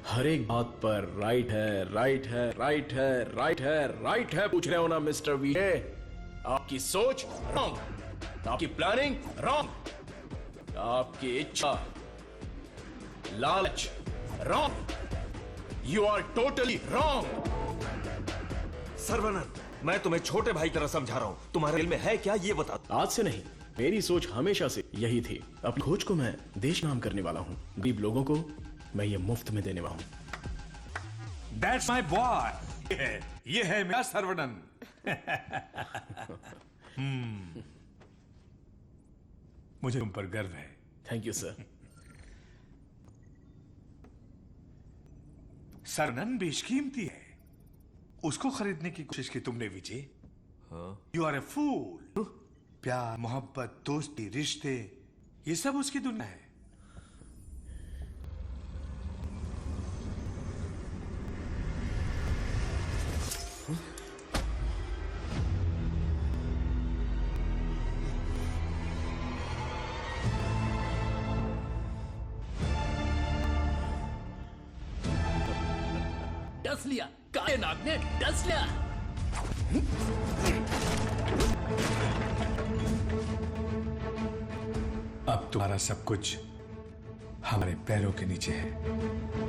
हर एक बात पर राइट है, राइट है, राइट है, राइट है, राइट है पूछ रहे हो ना मिस्टर विजय? आपकी सोच रॉन्ग, आपकी प्लानिंग रॉन्ग, आपकी इच्छा, लालच wrong. You are totally wrong. Saravanan, मैं तुम्हें छोटे भाई की तरह समझा रहा हूं। तुम्हारे दिल में है क्या ये बता। आज से नहीं, मेरी सोच हमेशा से यही थी। अपनी खोज को मैं देश नाम करने वाला हूँ। गरीब लोगों को मैं ये मुफ्त में देने वाला हूँ। That's my boy. ये है मेरा सर्वनन। मुझे तुम पर गर्व है। Thank you sir. सरनन बेशकीमती है, उसको खरीदने की कोशिश की तुमने विजय। यू आर ए फूल। प्यार, मोहब्बत, दोस्ती, रिश्ते, ये सब उसकी दुनिया है। डस लिया, काले नाग ने डस लिया। अब तुम्हारा सब कुछ हमारे पैरों के नीचे है।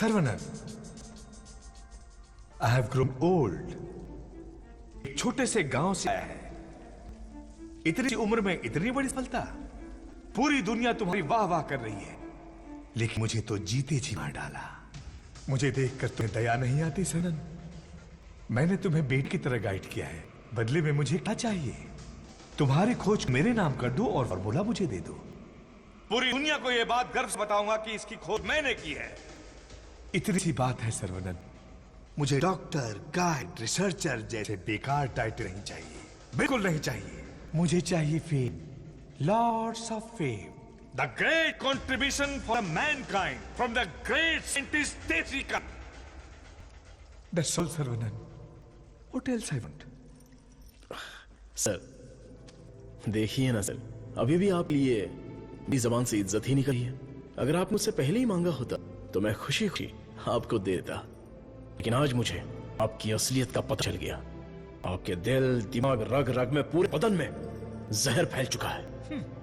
Saravanan, I have grown old. एक छोटे से गांव से आया है, इतनी सी उम्र में इतनी बड़ी सफलता। पूरी दुनिया तुम्हारी वाह वाह कर रही है, लेकिन मुझे तो जीते जी मार डाला। मुझे देखकर तुम्हें दया नहीं आती सनन? मैंने तुम्हें बेट की तरह गाइड किया है, बदले में मुझे क्या चाहिए? तुम्हारी खोज मेरे नाम कर दो और फॉर्मूला मुझे दे दो। पूरी दुनिया को यह बात गर्व से बताऊंगा कि इसकी खोज मैंने की है। इतनी सी बात है सर्वनन, मुझे डॉक्टर, गाइड, रिसर्चर जैसे बेकार टाइटल नहीं चाहिए, बिल्कुल नहीं चाहिए। मुझे चाहिए fame, lords of fame, the great contribution for mankind from the great scientist Tetrika. That's all Saravanan, what else I want? Sir देखिए ना सर, अभी भी आप लिए मेरी जबान से इज्जत ही निकली है। अगर आप मुझसे पहले ही मांगा होता तो मैं खुशी खुशी आपको दे देता, लेकिन आज मुझे आपकी असलियत का पता चल गया। आपके दिल, दिमाग, रग रग में, पूरे बदन में जहर फैल चुका है।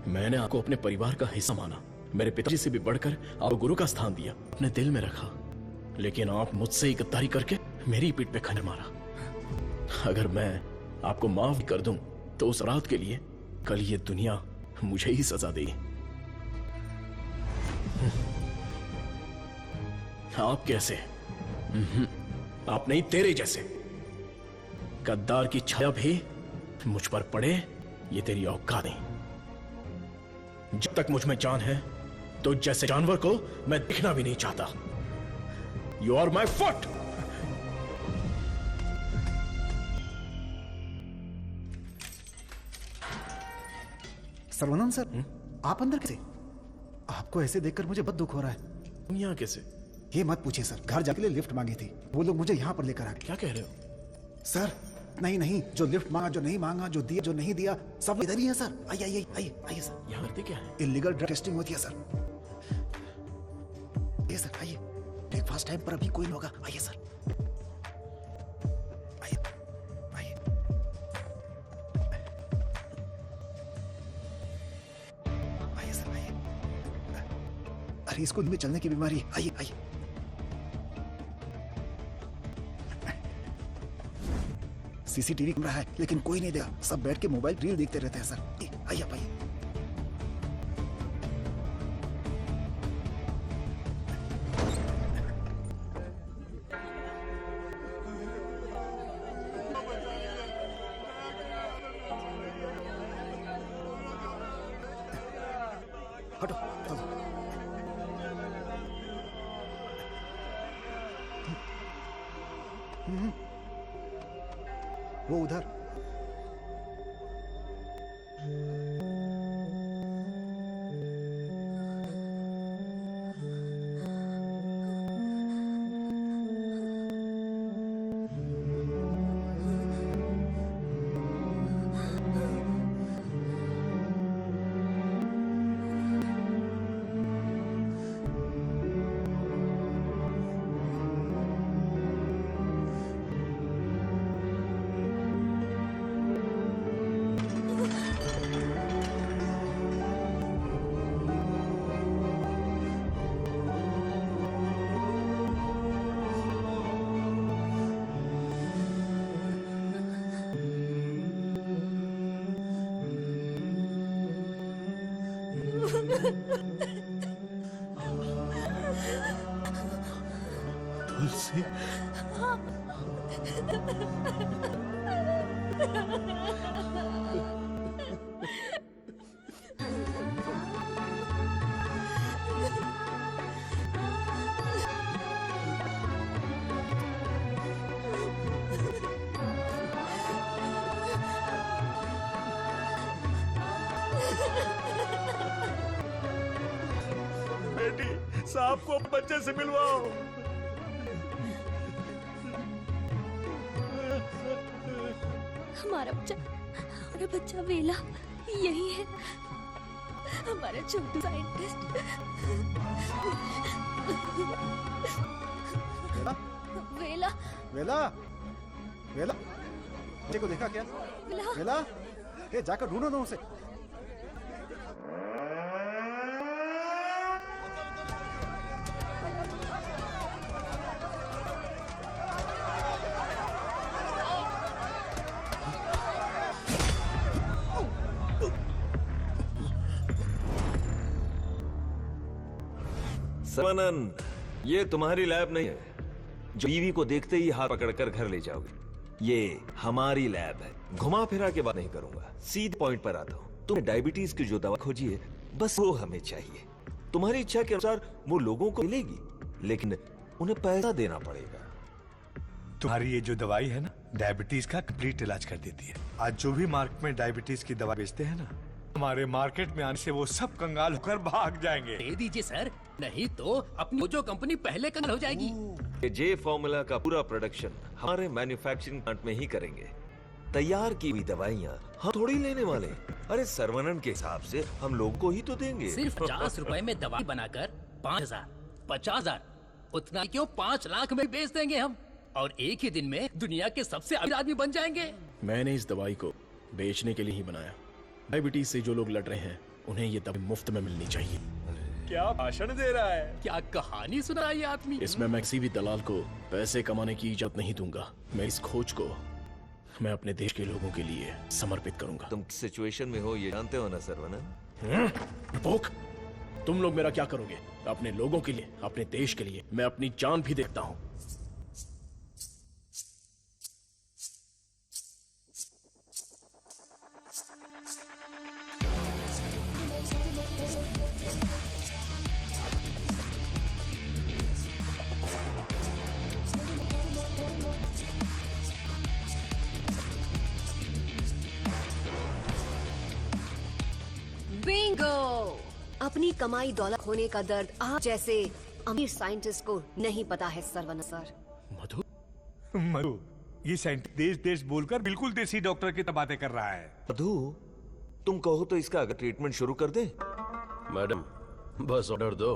मैंने आपको अपने परिवार का हिस्सा माना, मेरे पिताजी से भी बढ़कर आपको गुरु का स्थान दिया, अपने दिल में रखा, लेकिन आप मुझसे ही गद्दारी करके मेरी पीठ पे खंजर मारा। अगर मैं आपको माफ कर दूं तो उस रात के लिए कल ये दुनिया मुझे ही सजा देगी। आप कैसे? आप नहीं, तेरे जैसे गद्दार की छाया भी मुझ पर पड़े, ये तेरी औकात नहीं। जब तक मुझ में जान है तो जैसे जानवर को मैं दिखना भी नहीं चाहता। You are my foot. Sarvanand sir, आप अंदर कैसे? आपको ऐसे देखकर मुझे बहुत दुख हो रहा है। यहाँ कैसे? ये मत पूछिए सर, घर जाके लिए लिफ्ट मांगी थी, वो लोग मुझे यहाँ पर लेकर आ गए। क्या कह रहे हो सर? नहीं नहीं, जो लिफ्ट मांगा, जो नहीं मांगा, जो दिया, जो नहीं दिया, सब इधर ही है सर। आइए आइए आइए आइए सर। यहाँ करते क्या है? इलीगल ड्रग टेस्टिंग होती है सर। ये सर आइए, ब्रेकफास्ट टाइम पर अभी कोई नहीं होगा। आइए सर, आइए आइए। आइए सर आइए। अरे इसको में चलने की बीमारी है। आइए आइए। सीसीटीवी कैमरा है लेकिन कोई नहीं देगा, सब बैठ के मोबाइल रील देखते रहते हैं सर। आइए आप आइए। हटो चलो। वो उधर। तुलसी, बेटी, साहब को बच्चे से मिलवाओ। हमारा बच्चा वेला यही है, हमारा छोटू साइंटिस्ट। वेला वेला वेला, बच्चे को देखा क्या? वेला, वेला, ये जाकर ढूंढो ना उसे। सर्वनंद, ये तुम्हारी लैब नहीं है जो बीवी को देखते ही हाथ पकड़कर घर ले जाओगे। ये हमारी लैब है। घुमा फिरा के बात नहीं करूंगा, सीधे पॉइंट पर आता हूँ। तुम्हें डायबिटीज की जो दवा खोजी है बस वो हमें चाहिए। तुम्हारी इच्छा के अनुसार वो लोगों को मिलेगी, लेकिन उन्हें पैसा देना पड़ेगा। तुम्हारी ये जो दवाई है ना, डायबिटीज का कंप्लीट इलाज कर देती है। आज जो भी मार्केट में डायबिटीज की दवा बेचते हैं ना, हमारे मार्केट में आने से वो सब कंगाल होकर भाग जाएंगे। दे दीजिए सर, नहीं तो अपनी जो कंपनी पहले कंगाल हो जाएगी। ये जे फॉर्मूला का पूरा प्रोडक्शन हमारे मैन्युफैक्चरिंग प्लांट में ही करेंगे। तैयार की हुई दवाइयाँ हम थोड़ी लेने वाले। अरे सर्वनन के हिसाब से हम लोग को ही तो देंगे। सिर्फ 50 रुपए में दवाई बनाकर 5,000, 50,000, उतना क्यों 5 लाख में बेच देंगे हम, और एक ही दिन में दुनिया के सबसे अमीर आदमी बन जाएंगे। मैंने इस दवाई को बेचने के लिए ही बनाया। डायबिटीज से जो लोग लड़ रहे हैं उन्हें ये दवाई मुफ्त में मिलनी चाहिए। क्या भाषण दे रहा है, क्या कहानी सुना रहा है ये आदमी। इसमें मैं किसी भी दलाल को पैसे कमाने की इजाजत नहीं दूंगा। मैं इस खोज को मैं अपने देश के लोगों के लिए समर्पित करूंगा। तुम किस सिचुएशन में हो ये जानते हो ना सर्वनन? डरपोक, तुम लोग मेरा क्या करोगे? अपने लोगों के लिए, अपने देश के लिए मैं अपनी जान भी देता हूँ। बिंगो! अपनी कमाई दौलत खोने का दर्द आप जैसे अमीर साइंटिस्ट को नहीं पता है सर्वनन सर। मधु, ये साइंटिस्ट देश देश बोलकर बिल्कुल देसी डॉक्टर की बातें कर रहा है। मधु, तुम कहो तो इसका अगर ट्रीटमेंट शुरू कर दें? मैडम, बस ऑर्डर दो,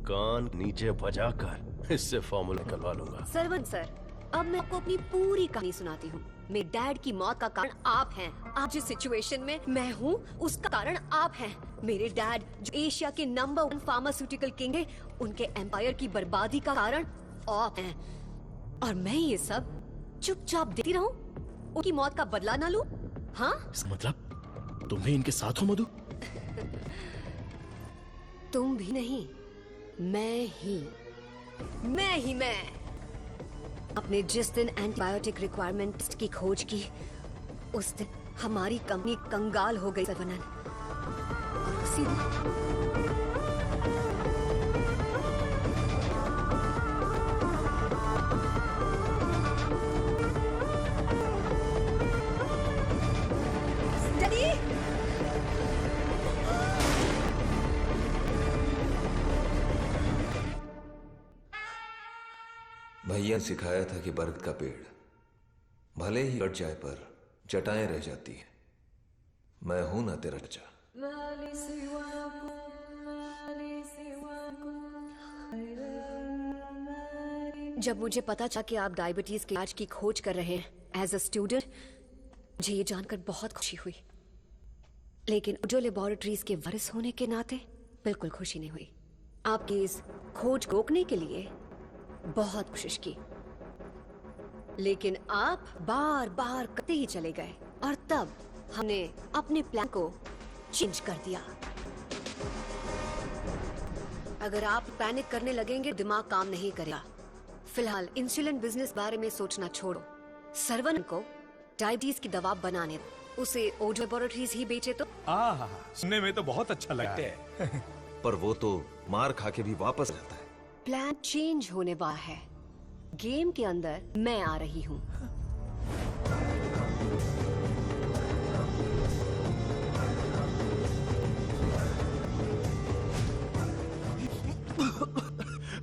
कान नीचे बजाकर इससे फॉर्मूला निकलवा लूंगा। सर्वनन सर, अब मैं आपको अपनी पूरी कहानी सुनाती हूँ। मेरे डैड की मौत का कारण आप हैं। आप जिस सिचुएशन में मैं हूँ उसका कारण आप हैं। मेरे डैड जो एशिया के नंबर 1 फार्मास्यूटिकल किंग है, उनके एम्पायर की बर्बादी का कारण आप हैं। और मैं ये सब चुपचाप देखती रहूं? उनकी मौत का बदला ना लूं? हाँ? मतलब तुम भी इनके साथ हो मधु? तुम भी नहीं, मैं ही मैं। आपने जिस दिन एंटीबायोटिक रिक्वायरमेंट की खोज की, उस दिन हमारी कंपनी कंगाल हो गई सर्वनन। और उसी भैया सिखाया था कि बरगद का पेड़ भले ही कट जाए पर जटाएं रह जाती हैं। मैं हूं ना तेरा चचा। जब मुझे पता चला कि आप डायबिटीज के इलाज की खोज कर रहे हैं एज अ स्टूडेंट, मुझे ये जानकर बहुत खुशी हुई। लेकिन ओजो लेबोरेटरीज के वारिस होने के नाते बिल्कुल खुशी नहीं हुई। आपकी इस खोज को रोकने के लिए बहुत कोशिश की, लेकिन आप बार बार करते ही चले गए, और तब हमने अपने प्लान को चेंज कर दिया। अगर आप पैनिक करने लगेंगे, दिमाग काम नहीं करेगा। फिलहाल इंसुलिन बिजनेस बारे में सोचना छोड़ो। सर्वनन को डायबिटीज की दवा बनाने दो। उसे ओजो लेबोरेटरीज ही बेचे तो। सुनने में तो बहुत अच्छा लगा है। पर वो तो मार खा के भी वापस आता है। प्लान चेंज होने वाला है। गेम के अंदर मैं आ रही हूँ।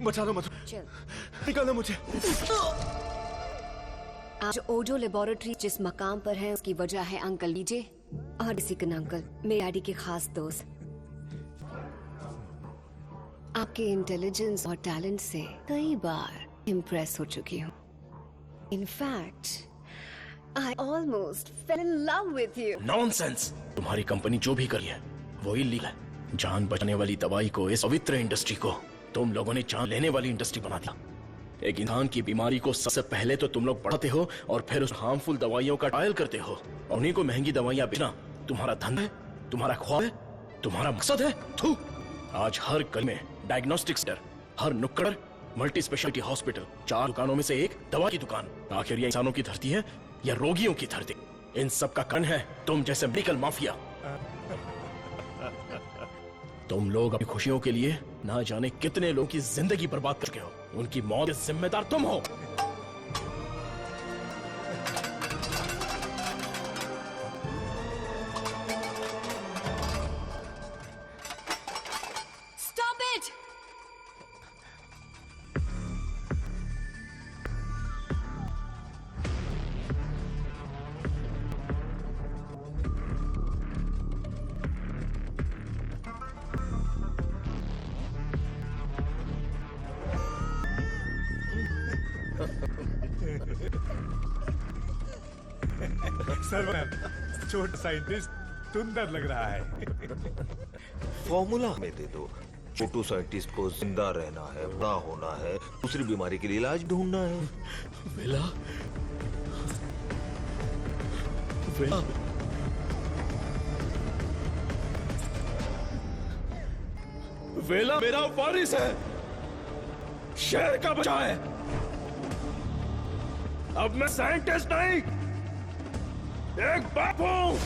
बचा लो मधु, चल निकालो मुझे। आज ओजो लेबोरेटरी जिस मकाम पर है उसकी वजह है अंकल लीजे और डिसिकन अंकल, मेरे डैडी के खास दोस्त। आपके इंटेलिजेंस और टैलेंट से कई बार इम्प्रेस हो चुकी हूँ। In fact I almost fail in love with you. Nonsense! तुम्हारी कंपनी जो भी करी है वो इलीगल है। जान बचाने वाली दवाई को, इस पवित्र इंडस्ट्री को तुम लोगों ने जान लेने वाली इंडस्ट्री बना दिया। एक इंसान की बीमारी को सबसे पहले तो तुम लोग बढ़ाते हो और फिर उस हार्मफुल दवाइयों का ट्रायल करते हो, और उन्हीं को महंगी दवाइयां बेचना तुम्हारा धंधा है, तुम्हारा ख्वाब है, तुम्हारा मकसद है। थू! आज हर गली में डायग्नोस्टिक सेंटर, हर नुक्कड़ मल्टी स्पेशलिटी हॉस्पिटल, 4 दुकानों में से एक दवा की दुकान। आखिर ये इंसानों की धरती है या रोगियों की धरती? इन सब का कारण है तुम जैसे मेडिकल माफिया। तुम लोग अपनी खुशियों के लिए ना जाने कितने लोगों की जिंदगी बर्बाद कर चुके हो। उनकी मौत के जिम्मेदार तुम हो। Stop it! सर छोटा साइंटिस्ट सुंदर लग रहा है। फॉर्मूला हमें दे दो। छोटू साइंटिस्ट को जिंदा रहना है, बड़ा होना है, दूसरी बीमारी के लिए इलाज ढूंढना है। वेला, वेला, वेला मेरा वारिस है, शहर का बच्चा है। अब मैं साइंटिस्ट नहीं, एक बाप हूं।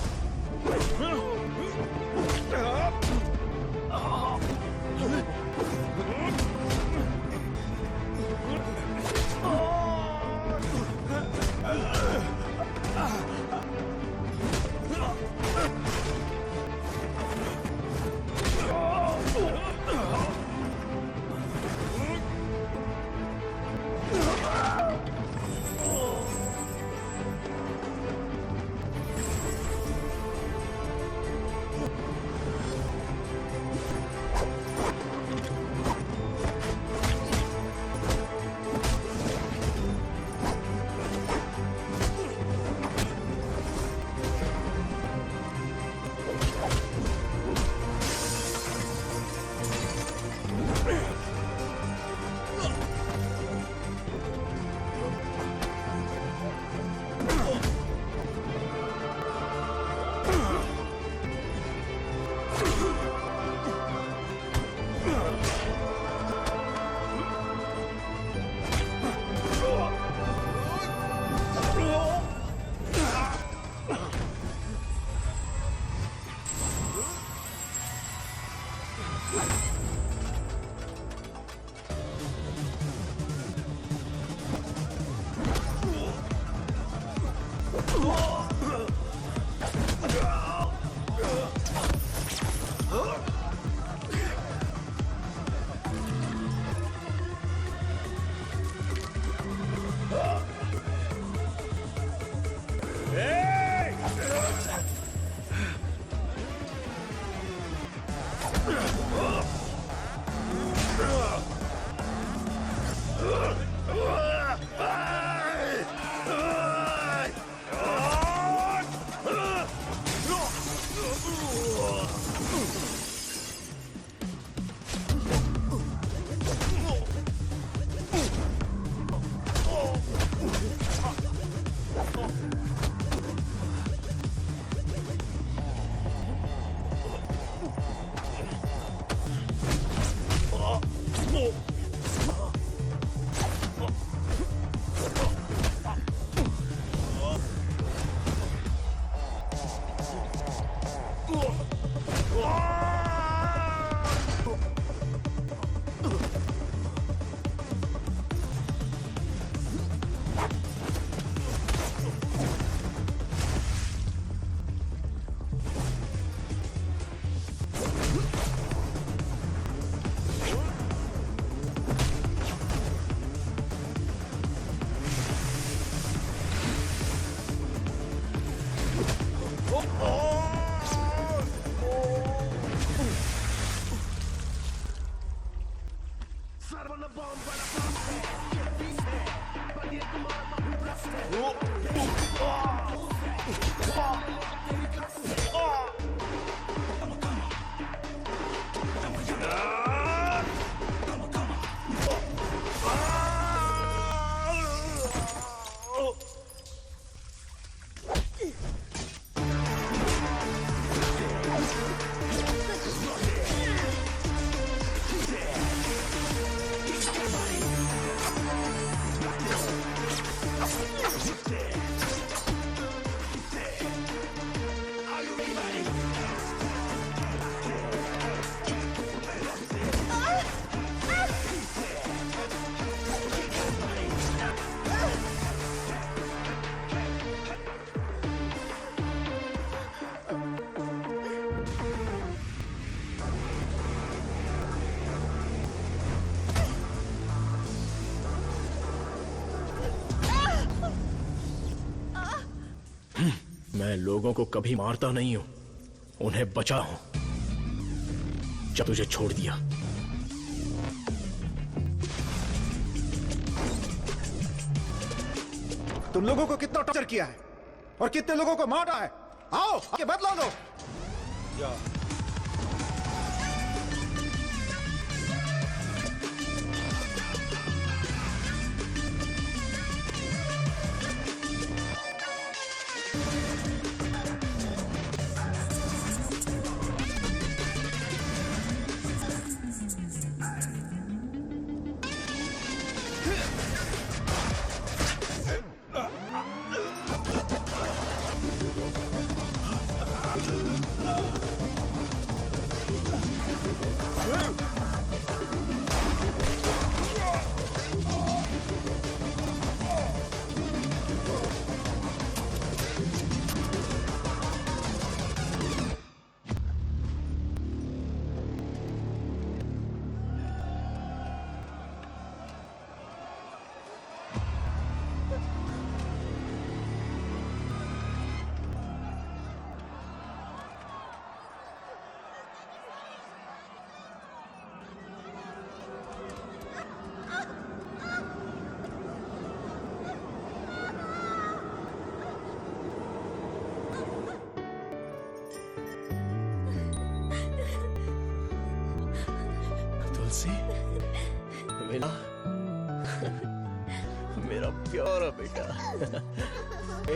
मैं लोगों को कभी मारता नहीं हूं, उन्हें बचा हूं। जब तुझे छोड़ दिया, तुम लोगों को कितना टॉर्चर किया है और कितने लोगों को मारा है। आओ आके बदला लो। तुलसी, मेरा प्यारा बेटा। ए,